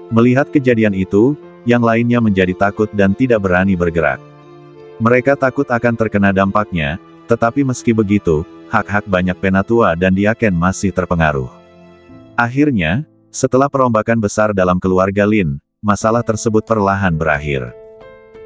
Melihat kejadian itu, yang lainnya menjadi takut dan tidak berani bergerak. Mereka takut akan terkena dampaknya, tetapi meski begitu, hak-hak banyak penatua dan Diaken masih terpengaruh. Akhirnya, setelah perombakan besar dalam keluarga Lin, masalah tersebut perlahan berakhir.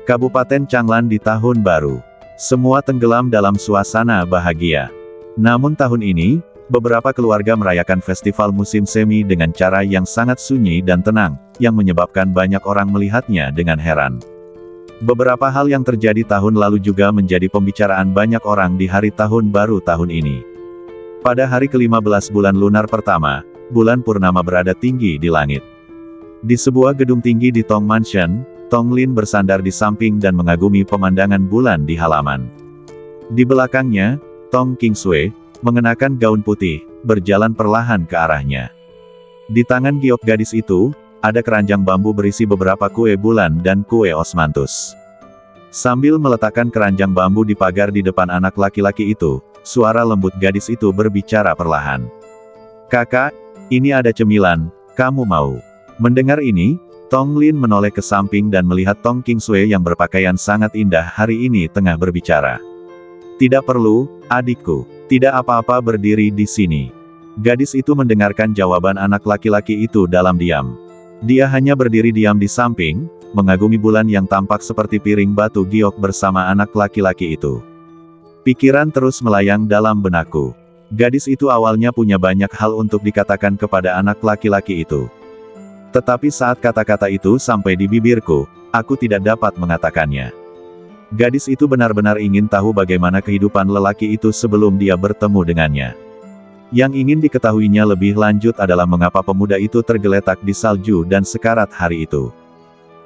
Kabupaten Changlan di tahun baru. Semua tenggelam dalam suasana bahagia. Namun tahun ini, beberapa keluarga merayakan festival musim semi dengan cara yang sangat sunyi dan tenang, yang menyebabkan banyak orang melihatnya dengan heran. Beberapa hal yang terjadi tahun lalu juga menjadi pembicaraan banyak orang di hari tahun baru tahun ini. Pada hari ke-15 bulan lunar pertama, bulan purnama berada tinggi di langit. Di sebuah gedung tinggi di Tong Mansion, Tong Lin bersandar di samping dan mengagumi pemandangan bulan di halaman. Di belakangnya, Tong Kingsway, mengenakan gaun putih, berjalan perlahan ke arahnya. Di tangan giok gadis itu, ada keranjang bambu berisi beberapa kue bulan dan kue osmanthus. Sambil meletakkan keranjang bambu di pagar di depan anak laki-laki itu, suara lembut gadis itu berbicara perlahan. "Kakak, ini ada cemilan, kamu mau?" Mendengar ini, Tong Lin menoleh ke samping dan melihat Tong Kingsway yang berpakaian sangat indah hari ini tengah berbicara. "Tidak perlu, adikku. Tidak apa-apa berdiri di sini." Gadis itu mendengarkan jawaban anak laki-laki itu dalam diam. Dia hanya berdiri diam di samping, mengagumi bulan yang tampak seperti piring batu giok bersama anak laki-laki itu. Pikiran terus melayang dalam benakku. Gadis itu awalnya punya banyak hal untuk dikatakan kepada anak laki-laki itu. Tetapi saat kata-kata itu sampai di bibirku, aku tidak dapat mengatakannya. Gadis itu benar-benar ingin tahu bagaimana kehidupan lelaki itu sebelum dia bertemu dengannya. Yang ingin diketahuinya lebih lanjut adalah mengapa pemuda itu tergeletak di salju dan sekarat hari itu.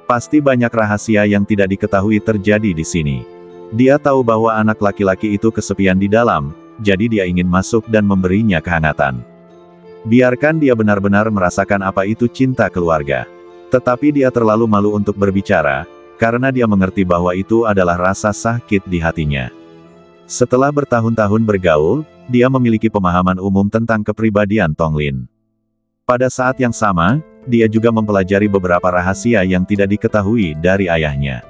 Pasti banyak rahasia yang tidak diketahui terjadi di sini. Dia tahu bahwa anak laki-laki itu kesepian di dalam, jadi dia ingin masuk dan memberinya kehangatan. Biarkan dia benar-benar merasakan apa itu cinta keluarga. Tetapi dia terlalu malu untuk berbicara, karena dia mengerti bahwa itu adalah rasa sakit di hatinya. Setelah bertahun-tahun bergaul, dia memiliki pemahaman umum tentang kepribadian Tong Lin. Pada saat yang sama, dia juga mempelajari beberapa rahasia yang tidak diketahui dari ayahnya.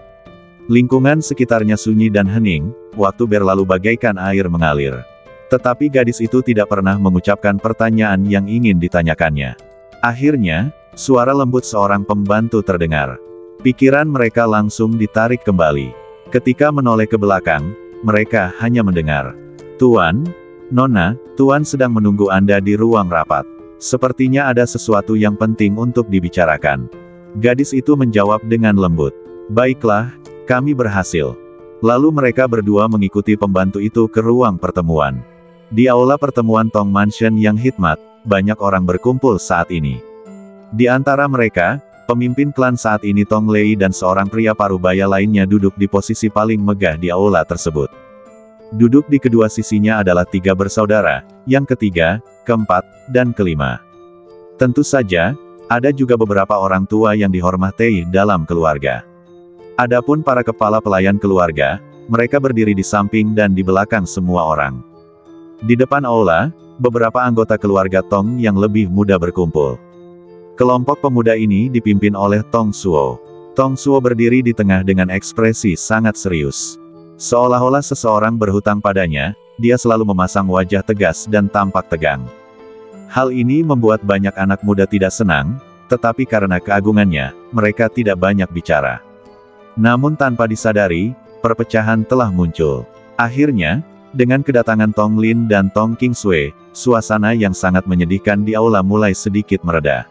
Lingkungan sekitarnya sunyi dan hening, waktu berlalu bagaikan air mengalir. Tetapi gadis itu tidak pernah mengucapkan pertanyaan yang ingin ditanyakannya. Akhirnya, suara lembut seorang pembantu terdengar. Pikiran mereka langsung ditarik kembali. Ketika menoleh ke belakang, mereka hanya mendengar, "Tuan, Nona, Tuan sedang menunggu Anda di ruang rapat. Sepertinya ada sesuatu yang penting untuk dibicarakan." Gadis itu menjawab dengan lembut, "Baiklah, kami berhasil." Lalu mereka berdua mengikuti pembantu itu ke ruang pertemuan. Di aula pertemuan Tong Mansion yang hikmat, banyak orang berkumpul saat ini. Di antara mereka, pemimpin klan saat ini Tong Lei dan seorang pria parubaya lainnya duduk di posisi paling megah di aula tersebut. Duduk di kedua sisinya adalah 3 bersaudara, yang ketiga, keempat, dan kelima. Tentu saja, ada juga beberapa orang tua yang dihormati dalam keluarga. Adapun para kepala pelayan keluarga, mereka berdiri di samping dan di belakang semua orang. Di depan aula, beberapa anggota keluarga Tong yang lebih muda berkumpul. Kelompok pemuda ini dipimpin oleh Tong Suo. Tong Suo berdiri di tengah dengan ekspresi sangat serius. Seolah-olah seseorang berhutang padanya, dia selalu memasang wajah tegas dan tampak tegang. Hal ini membuat banyak anak muda tidak senang, tetapi karena keagungannya, mereka tidak banyak bicara. Namun tanpa disadari, perpecahan telah muncul. Akhirnya, dengan kedatangan Tong Lin dan Tong Kingsway, suasana yang sangat menyedihkan di aula mulai sedikit mereda.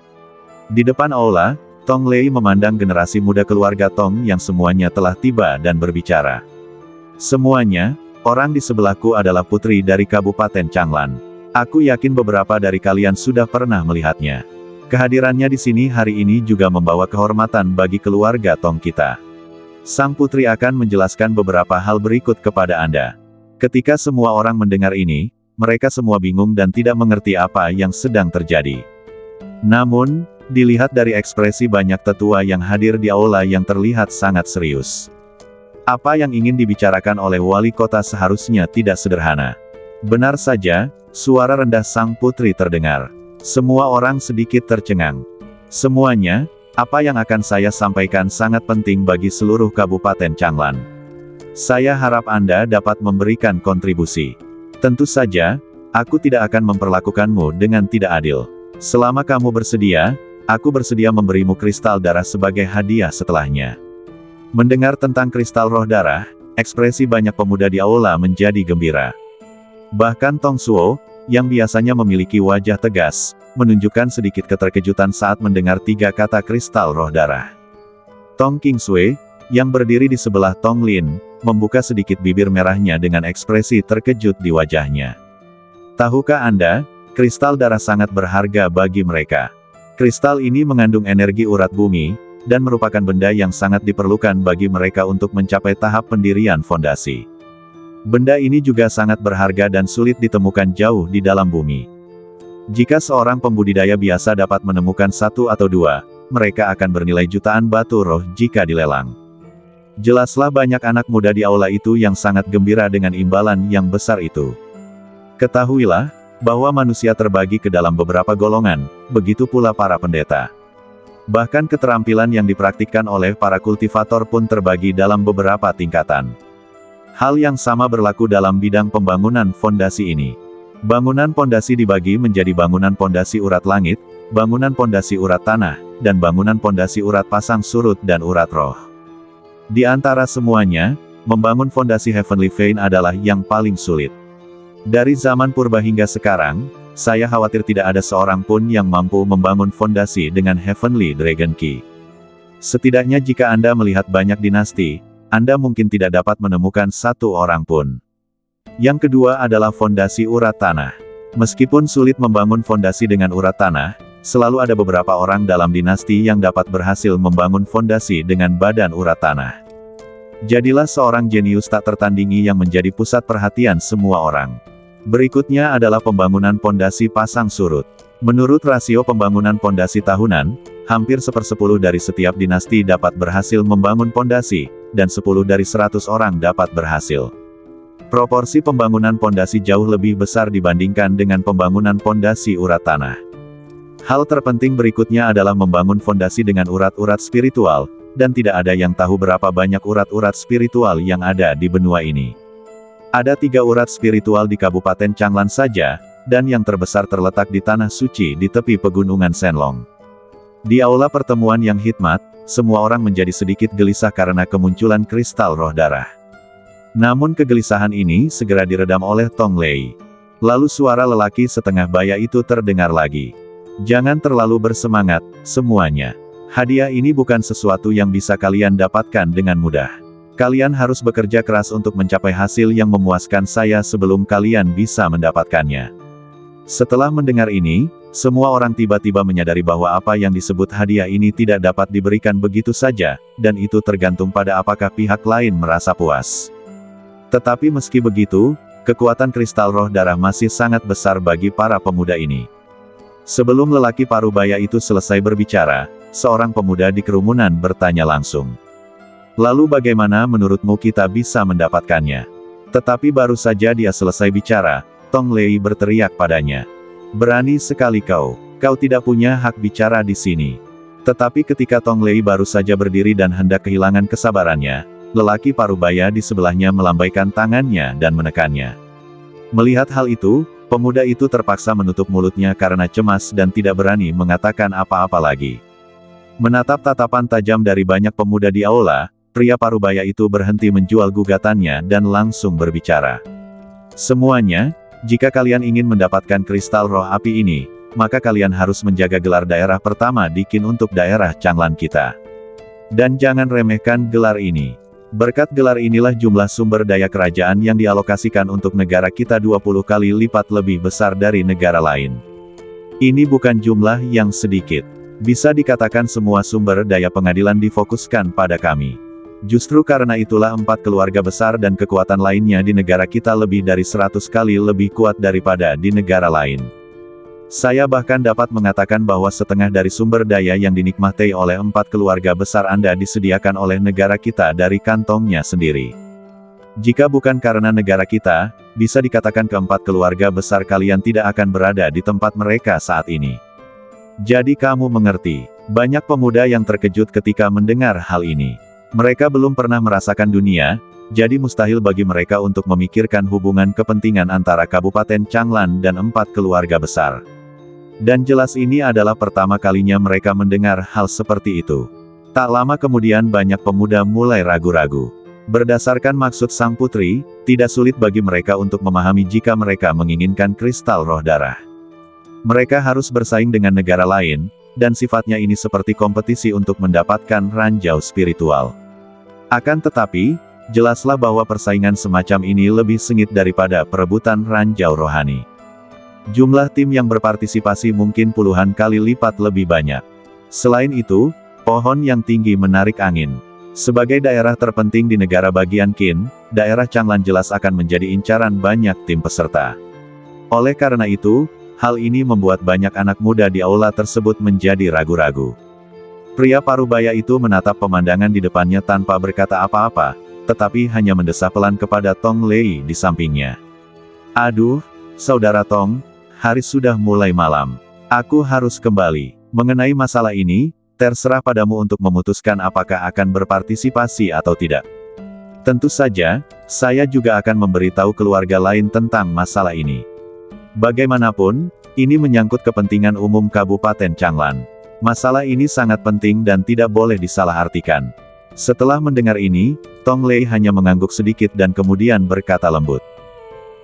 Di depan aula, Tong Lei memandang generasi muda keluarga Tong yang semuanya telah tiba dan berbicara. "Semuanya, orang di sebelahku adalah putri dari Kabupaten Changlan. Aku yakin beberapa dari kalian sudah pernah melihatnya. Kehadirannya di sini hari ini juga membawa kehormatan bagi keluarga Tong kita. Sang putri akan menjelaskan beberapa hal berikut kepada Anda." Ketika semua orang mendengar ini, mereka semua bingung dan tidak mengerti apa yang sedang terjadi. Namun, dilihat dari ekspresi banyak tetua yang hadir di aula yang terlihat sangat serius. Apa yang ingin dibicarakan oleh wali kota seharusnya tidak sederhana. Benar saja, suara rendah sang putri terdengar. Semua orang sedikit tercengang. "Semuanya, apa yang akan saya sampaikan sangat penting bagi seluruh Kabupaten Changlan. Saya harap Anda dapat memberikan kontribusi. Tentu saja, aku tidak akan memperlakukanmu dengan tidak adil. Selama kamu bersedia, aku bersedia memberimu kristal darah sebagai hadiah setelahnya." Mendengar tentang kristal roh darah, ekspresi banyak pemuda di aula menjadi gembira. Bahkan Tong Suo, yang biasanya memiliki wajah tegas, menunjukkan sedikit keterkejutan saat mendengar 3 kata kristal roh darah. Tong Kingsway, yang berdiri di sebelah Tong Lin, membuka sedikit bibir merahnya dengan ekspresi terkejut di wajahnya. "Tahukah Anda, kristal darah sangat berharga bagi mereka. Kristal ini mengandung energi urat bumi, dan merupakan benda yang sangat diperlukan bagi mereka untuk mencapai tahap pendirian fondasi. Benda ini juga sangat berharga dan sulit ditemukan jauh di dalam bumi. Jika seorang pembudidaya biasa dapat menemukan 1 atau 2, mereka akan bernilai jutaan batu roh jika dilelang." Jelaslah banyak anak muda di aula itu yang sangat gembira dengan imbalan yang besar itu. Ketahuilah, bahwa manusia terbagi ke dalam beberapa golongan, begitu pula para pendeta. Bahkan keterampilan yang dipraktikkan oleh para kultivator pun terbagi dalam beberapa tingkatan. Hal yang sama berlaku dalam bidang pembangunan fondasi ini. Bangunan pondasi dibagi menjadi bangunan pondasi urat langit, bangunan pondasi urat tanah, dan bangunan pondasi urat pasang surut dan urat roh. Di antara semuanya, membangun fondasi Heavenly Vein adalah yang paling sulit. Dari zaman purba hingga sekarang, saya khawatir tidak ada seorang pun yang mampu membangun fondasi dengan Heavenly Dragon Key. Setidaknya jika Anda melihat banyak dinasti, Anda mungkin tidak dapat menemukan 1 orang pun. Yang kedua adalah fondasi urat tanah. Meskipun sulit membangun fondasi dengan urat tanah, selalu ada beberapa orang dalam dinasti yang dapat berhasil membangun fondasi dengan badan urat tanah. Jadilah seorang jenius tak tertandingi yang menjadi pusat perhatian semua orang. Berikutnya adalah pembangunan pondasi pasang surut. Menurut rasio pembangunan pondasi tahunan, hampir 1/10 dari setiap dinasti dapat berhasil membangun pondasi, dan 10 dari 100 orang dapat berhasil. Proporsi pembangunan pondasi jauh lebih besar dibandingkan dengan pembangunan pondasi urat tanah. Hal terpenting berikutnya adalah membangun fondasi dengan urat-urat spiritual, dan tidak ada yang tahu berapa banyak urat-urat spiritual yang ada di benua ini. Ada 3 urat spiritual di Kabupaten Changlan saja, dan yang terbesar terletak di Tanah Suci di tepi pegunungan Senlong. Di aula pertemuan yang hikmat, semua orang menjadi sedikit gelisah karena kemunculan kristal roh darah. Namun kegelisahan ini segera diredam oleh Tong Lei. Lalu suara lelaki setengah baya itu terdengar lagi. Jangan terlalu bersemangat, semuanya. Hadiah ini bukan sesuatu yang bisa kalian dapatkan dengan mudah. Kalian harus bekerja keras untuk mencapai hasil yang memuaskan saya sebelum kalian bisa mendapatkannya. Setelah mendengar ini, semua orang tiba-tiba menyadari bahwa apa yang disebut hadiah ini tidak dapat diberikan begitu saja, dan itu tergantung pada apakah pihak lain merasa puas. Tetapi meski begitu, kekuatan kristal roh darah masih sangat besar bagi para pemuda ini. Sebelum lelaki parubaya itu selesai berbicara, seorang pemuda di kerumunan bertanya langsung. Lalu bagaimana menurutmu kita bisa mendapatkannya? Tetapi baru saja dia selesai bicara, Tong Lei berteriak padanya. Berani sekali kau tidak punya hak bicara di sini. Tetapi ketika Tong Lei baru saja berdiri dan hendak kehilangan kesabarannya, lelaki parubaya di sebelahnya melambaikan tangannya dan menekannya. Melihat hal itu, pemuda itu terpaksa menutup mulutnya karena cemas dan tidak berani mengatakan apa-apa lagi. Menatap tatapan tajam dari banyak pemuda di aula, pria parubaya itu berhenti menjual gugatannya dan langsung berbicara. Semuanya, jika kalian ingin mendapatkan kristal roh api ini, maka kalian harus menjaga gelar daerah pertama di Qin untuk daerah Changlan kita. Dan jangan remehkan gelar ini. Berkat gelar inilah jumlah sumber daya kerajaan yang dialokasikan untuk negara kita 20 kali lipat lebih besar dari negara lain. Ini bukan jumlah yang sedikit. Bisa dikatakan semua sumber daya pengadilan difokuskan pada kami. Justru karena itulah 4 keluarga besar dan kekuatan lainnya di negara kita lebih dari 100 kali lebih kuat daripada di negara lain. Saya bahkan dapat mengatakan bahwa setengah dari sumber daya yang dinikmati oleh 4 keluarga besar Anda disediakan oleh negara kita dari kantongnya sendiri. Jika bukan karena negara kita, bisa dikatakan keempat keluarga besar kalian tidak akan berada di tempat mereka saat ini. Jadi kamu mengerti, banyak pemuda yang terkejut ketika mendengar hal ini. Mereka belum pernah merasakan dunia, jadi mustahil bagi mereka untuk memikirkan hubungan kepentingan antara Kabupaten Changlan dan 4 keluarga besar. Dan jelas ini adalah pertama kalinya mereka mendengar hal seperti itu. Tak lama kemudian banyak pemuda mulai ragu-ragu. Berdasarkan maksud sang putri, tidak sulit bagi mereka untuk memahami jika mereka menginginkan kristal roh darah. Mereka harus bersaing dengan negara lain, dan sifatnya ini seperti kompetisi untuk mendapatkan ranjau spiritual. Akan tetapi, jelaslah bahwa persaingan semacam ini lebih sengit daripada perebutan ranjau rohani. Jumlah tim yang berpartisipasi mungkin puluhan kali lipat lebih banyak. Selain itu, pohon yang tinggi menarik angin. Sebagai daerah terpenting di negara bagian Qin, daerah Changlan jelas akan menjadi incaran banyak tim peserta. Oleh karena itu, hal ini membuat banyak anak muda di aula tersebut menjadi ragu-ragu. Pria parubaya itu menatap pemandangan di depannya tanpa berkata apa-apa, tetapi hanya mendesah pelan kepada Tong Lei di sampingnya. Aduh, saudara Tong, hari sudah mulai malam. Aku harus kembali. Mengenai masalah ini, terserah padamu untuk memutuskan apakah akan berpartisipasi atau tidak. Tentu saja, saya juga akan memberitahu keluarga lain tentang masalah ini. Bagaimanapun, ini menyangkut kepentingan umum Kabupaten Changlan. Masalah ini sangat penting dan tidak boleh disalahartikan. Setelah mendengar ini, Tong Lei hanya mengangguk sedikit dan kemudian berkata lembut.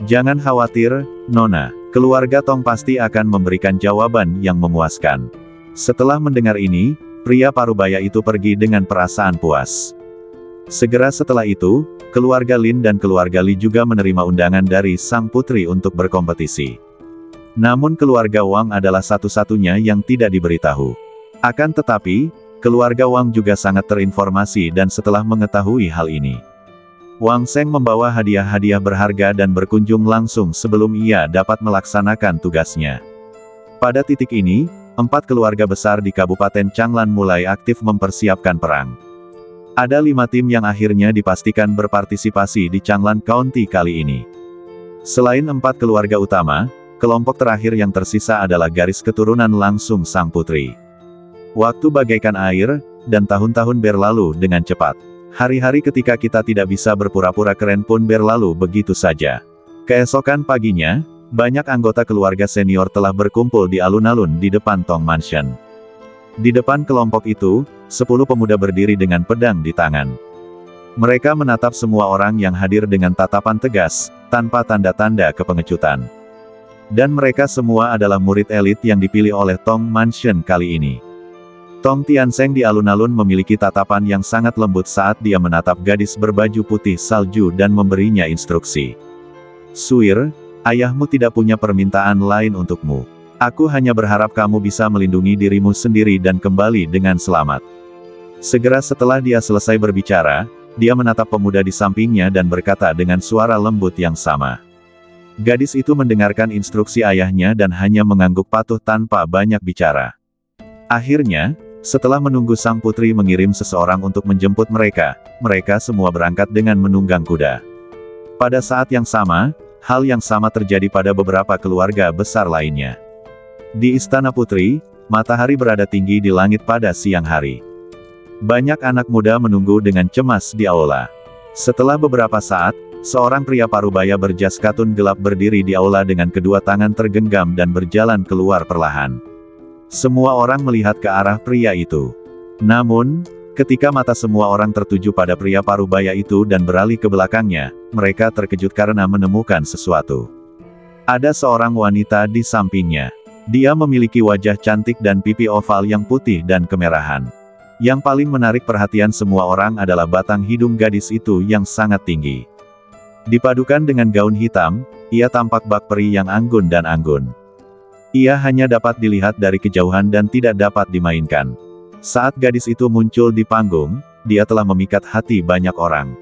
Jangan khawatir, Nona. Keluarga Tong pasti akan memberikan jawaban yang memuaskan. Setelah mendengar ini, pria parubaya itu pergi dengan perasaan puas. Segera setelah itu, keluarga Lin dan keluarga Li juga menerima undangan dari sang putri untuk berkompetisi. Namun keluarga Wang adalah satu-satunya yang tidak diberitahu. Akan tetapi, keluarga Wang juga sangat terinformasi dan setelah mengetahui hal ini, Wang Seng membawa hadiah-hadiah berharga dan berkunjung langsung sebelum ia dapat melaksanakan tugasnya. Pada titik ini, 4 keluarga besar di Kabupaten Changlan mulai aktif mempersiapkan perang. Ada 5 tim yang akhirnya dipastikan berpartisipasi di Changlan County kali ini. Selain 4 keluarga utama, kelompok terakhir yang tersisa adalah garis keturunan langsung sang putri. Waktu bagaikan air, dan tahun-tahun berlalu dengan cepat. Hari-hari ketika kita tidak bisa berpura-pura keren pun berlalu begitu saja. Keesokan paginya, banyak anggota keluarga senior telah berkumpul di alun-alun di depan Tong Mansion. Di depan kelompok itu, 10 pemuda berdiri dengan pedang di tangan. Mereka menatap semua orang yang hadir dengan tatapan tegas, tanpa tanda-tanda kepengecutan. Dan mereka semua adalah murid elit yang dipilih oleh Tong Mansion kali ini. Tong Tiansheng di alun-alun memiliki tatapan yang sangat lembut saat dia menatap gadis berbaju putih salju dan memberinya instruksi. Suir, ayahmu tidak punya permintaan lain untukmu. Aku hanya berharap kamu bisa melindungi dirimu sendiri dan kembali dengan selamat. Segera setelah dia selesai berbicara, dia menatap pemuda di sampingnya dan berkata dengan suara lembut yang sama. Gadis itu mendengarkan instruksi ayahnya dan hanya mengangguk patuh tanpa banyak bicara. Akhirnya, setelah menunggu sang putri mengirim seseorang untuk menjemput mereka, mereka semua berangkat dengan menunggang kuda. Pada saat yang sama, hal yang sama terjadi pada beberapa keluarga besar lainnya. Di Istana Putri, matahari berada tinggi di langit pada siang hari. Banyak anak muda menunggu dengan cemas di aula. Setelah beberapa saat, seorang pria parubaya berjas katun gelap berdiri di aula dengan kedua tangan tergenggam dan berjalan keluar perlahan. Semua orang melihat ke arah pria itu. Namun, ketika mata semua orang tertuju pada pria parubaya itu dan beralih ke belakangnya, mereka terkejut karena menemukan sesuatu. Ada seorang wanita di sampingnya. Dia memiliki wajah cantik dan pipi oval yang putih dan kemerahan. Yang paling menarik perhatian semua orang adalah batang hidung gadis itu yang sangat tinggi. Dipadukan dengan gaun hitam, ia tampak bak peri yang anggun dan anggun. Ia hanya dapat dilihat dari kejauhan dan tidak dapat dimainkan. Saat gadis itu muncul di panggung, dia telah memikat hati banyak orang.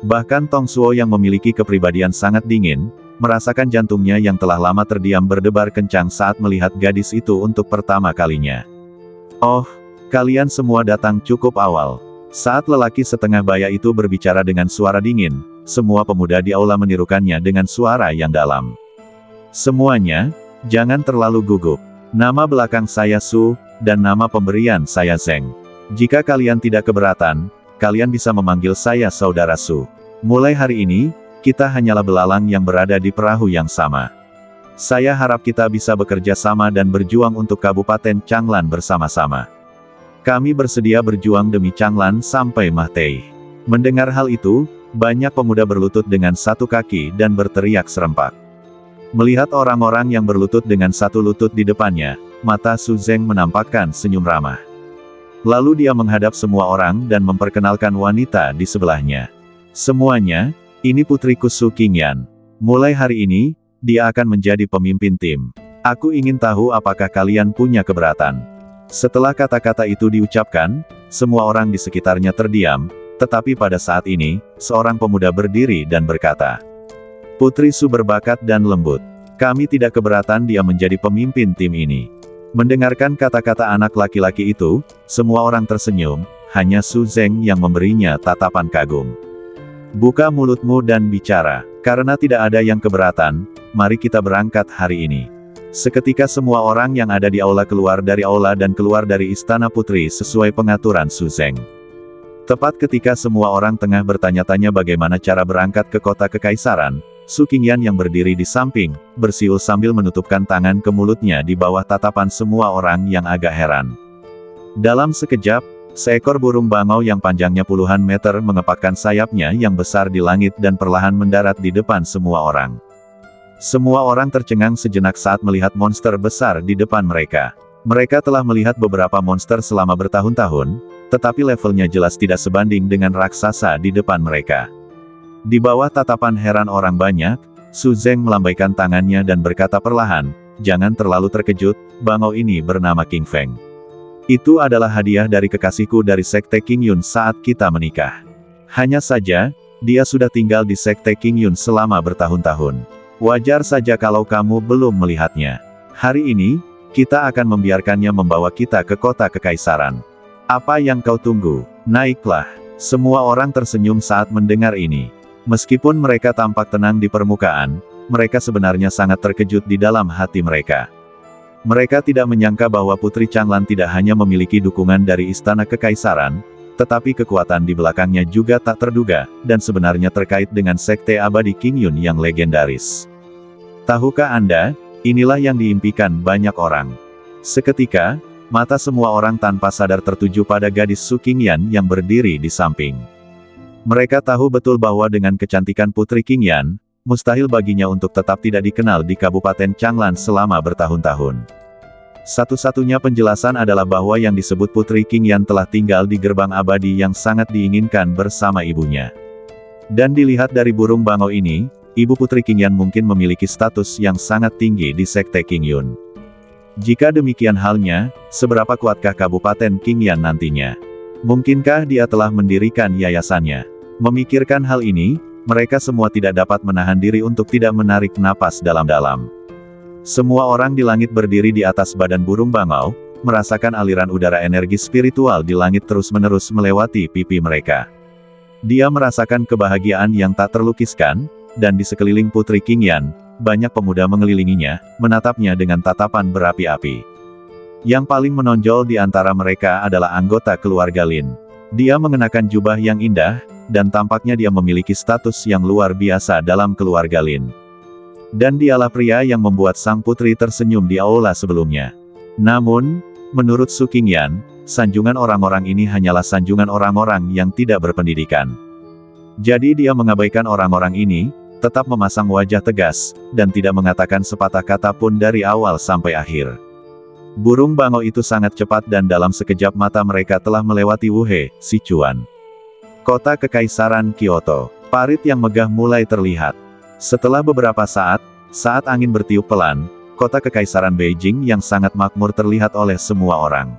Bahkan Tong Suo yang memiliki kepribadian sangat dingin, merasakan jantungnya yang telah lama terdiam berdebar kencang saat melihat gadis itu untuk pertama kalinya. Oh, kalian semua datang cukup awal. Saat lelaki setengah baya itu berbicara dengan suara dingin, semua pemuda di aula menirukannya dengan suara yang dalam. Semuanya, jangan terlalu gugup. Nama belakang saya Su, dan nama pemberian saya Zeng. Jika kalian tidak keberatan, kalian bisa memanggil saya Saudara Su. Mulai hari ini, kita hanyalah belalang yang berada di perahu yang sama. Saya harap kita bisa bekerja sama dan berjuang untuk Kabupaten Changlan bersama-sama. Kami bersedia berjuang demi Changlan sampai mati. Mendengar hal itu, banyak pemuda berlutut dengan satu kaki dan berteriak serempak. Melihat orang-orang yang berlutut dengan satu lutut di depannya, mata Su Zeng menampakkan senyum ramah. Lalu dia menghadap semua orang dan memperkenalkan wanita di sebelahnya. Semuanya, ini putriku Su Qingyan. Mulai hari ini, dia akan menjadi pemimpin tim. Aku ingin tahu apakah kalian punya keberatan. Setelah kata-kata itu diucapkan, semua orang di sekitarnya terdiam, tetapi pada saat ini, seorang pemuda berdiri dan berkata, Putri Su berbakat dan lembut. Kami tidak keberatan dia menjadi pemimpin tim ini. Mendengarkan kata-kata anak laki-laki itu, semua orang tersenyum, hanya Su Zeng yang memberinya tatapan kagum. Buka mulutmu dan bicara, karena tidak ada yang keberatan, mari kita berangkat hari ini. Seketika semua orang yang ada di aula keluar dari aula dan keluar dari Istana Putri sesuai pengaturan Su Zeng. Tepat ketika semua orang tengah bertanya-tanya bagaimana cara berangkat ke kota kekaisaran, Su Qingyan yang berdiri di samping, bersiul sambil menutupkan tangan ke mulutnya di bawah tatapan semua orang yang agak heran. Dalam sekejap, seekor burung bangau yang panjangnya puluhan meter mengepakkan sayapnya yang besar di langit dan perlahan mendarat di depan semua orang. Semua orang tercengang sejenak saat melihat monster besar di depan mereka. Mereka telah melihat beberapa monster selama bertahun-tahun, tetapi levelnya jelas tidak sebanding dengan raksasa di depan mereka. Di bawah tatapan heran orang banyak, Su Zeng melambaikan tangannya dan berkata perlahan, jangan terlalu terkejut, bangau ini bernama King Feng. Itu adalah hadiah dari kekasihku dari Sekte King Yun saat kita menikah. Hanya saja, dia sudah tinggal di Sekte King Yun selama bertahun-tahun. Wajar saja kalau kamu belum melihatnya. Hari ini, kita akan membiarkannya membawa kita ke kota kekaisaran. Apa yang kau tunggu? Naiklah. Semua orang tersenyum saat mendengar ini. Meskipun mereka tampak tenang di permukaan, mereka sebenarnya sangat terkejut di dalam hati mereka. Mereka tidak menyangka bahwa Putri Changlan tidak hanya memiliki dukungan dari Istana Kekaisaran, tetapi kekuatan di belakangnya juga tak terduga, dan sebenarnya terkait dengan Sekte Abadi Qingyun yang legendaris. Tahukah Anda, inilah yang diimpikan banyak orang. Seketika, mata semua orang tanpa sadar tertuju pada gadis Su Qingyan yang berdiri di samping. Mereka tahu betul bahwa dengan kecantikan Putri Qingyan, mustahil baginya untuk tetap tidak dikenal di Kabupaten Changlan selama bertahun-tahun. Satu-satunya penjelasan adalah bahwa yang disebut Putri Qingyan telah tinggal di gerbang abadi yang sangat diinginkan bersama ibunya. Dan dilihat dari burung bangau ini, ibu Putri Qingyan mungkin memiliki status yang sangat tinggi di Sekte Qingyun. Jika demikian halnya, seberapa kuatkah Kabupaten Qingyan nantinya? Mungkinkah dia telah mendirikan yayasannya? Memikirkan hal ini, mereka semua tidak dapat menahan diri untuk tidak menarik napas dalam-dalam. Semua orang di langit berdiri di atas badan burung bangau, merasakan aliran udara energi spiritual di langit terus-menerus melewati pipi mereka. Dia merasakan kebahagiaan yang tak terlukiskan, dan di sekeliling Putri Qingyan, banyak pemuda mengelilinginya, menatapnya dengan tatapan berapi-api. Yang paling menonjol di antara mereka adalah anggota keluarga Lin. Dia mengenakan jubah yang indah, dan tampaknya dia memiliki status yang luar biasa dalam keluarga Lin. Dan dialah pria yang membuat sang putri tersenyum di aula sebelumnya. Namun, menurut Su Qingyan, sanjungan orang-orang ini hanyalah sanjungan orang-orang yang tidak berpendidikan. Jadi dia mengabaikan orang-orang ini, tetap memasang wajah tegas, dan tidak mengatakan sepatah kata pun dari awal sampai akhir. Burung bangau itu sangat cepat dan dalam sekejap mata mereka telah melewati Wuhe, Sichuan. Kota Kekaisaran Kyoto. Parit yang megah mulai terlihat. Setelah beberapa saat angin bertiup pelan, kota Kekaisaran Beijing yang sangat makmur terlihat oleh semua orang.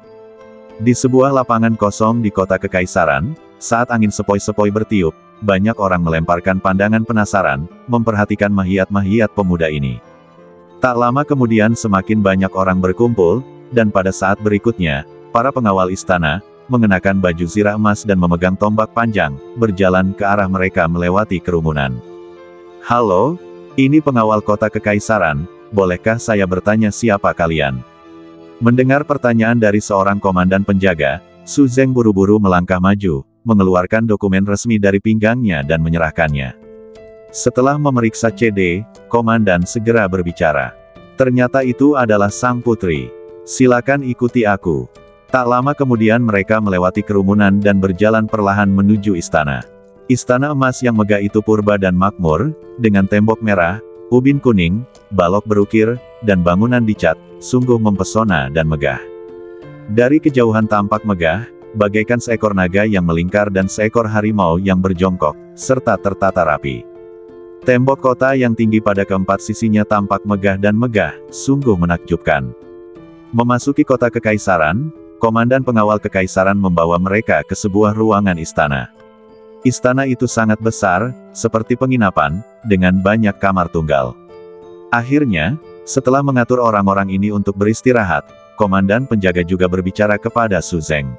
Di sebuah lapangan kosong di kota Kekaisaran, saat angin sepoi-sepoi bertiup, banyak orang melemparkan pandangan penasaran, memperhatikan mahiat-mahiat pemuda ini. Tak lama kemudian semakin banyak orang berkumpul, dan pada saat berikutnya, para pengawal istana, mengenakan baju zirah emas dan memegang tombak panjang, berjalan ke arah mereka melewati kerumunan. Halo, ini pengawal kota Kekaisaran, bolehkah saya bertanya siapa kalian? Mendengar pertanyaan dari seorang komandan penjaga, Su Zeng buru-buru melangkah maju, mengeluarkan dokumen resmi dari pinggangnya dan menyerahkannya. Setelah memeriksa CD, komandan segera berbicara. Ternyata itu adalah sang putri. Silakan ikuti aku. Tak lama kemudian mereka melewati kerumunan dan berjalan perlahan menuju istana. Istana emas yang megah itu purba dan makmur, dengan tembok merah, ubin kuning, balok berukir, dan bangunan dicat, sungguh mempesona dan megah. Dari kejauhan tampak megah, bagaikan seekor naga yang melingkar dan seekor harimau yang berjongkok, serta tertata rapi. Tembok kota yang tinggi pada keempat sisinya tampak megah dan megah, sungguh menakjubkan. Memasuki kota Kekaisaran, komandan pengawal Kekaisaran membawa mereka ke sebuah ruangan istana. Istana itu sangat besar, seperti penginapan, dengan banyak kamar tunggal. Akhirnya, setelah mengatur orang-orang ini untuk beristirahat, komandan penjaga juga berbicara kepada Su Zeng.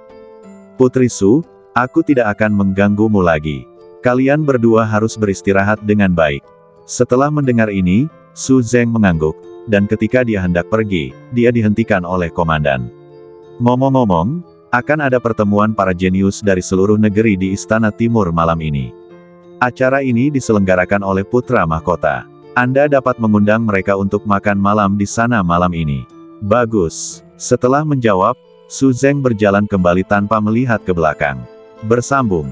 Putri Su, aku tidak akan mengganggumu lagi. Kalian berdua harus beristirahat dengan baik. Setelah mendengar ini, Su Zeng mengangguk, dan ketika dia hendak pergi, dia dihentikan oleh komandan. Ngomong-ngomong, akan ada pertemuan para jenius dari seluruh negeri di Istana Timur malam ini. Acara ini diselenggarakan oleh Putra Mahkota. Anda dapat mengundang mereka untuk makan malam di sana malam ini. Bagus. Setelah menjawab, Su Zeng berjalan kembali tanpa melihat ke belakang. Bersambung.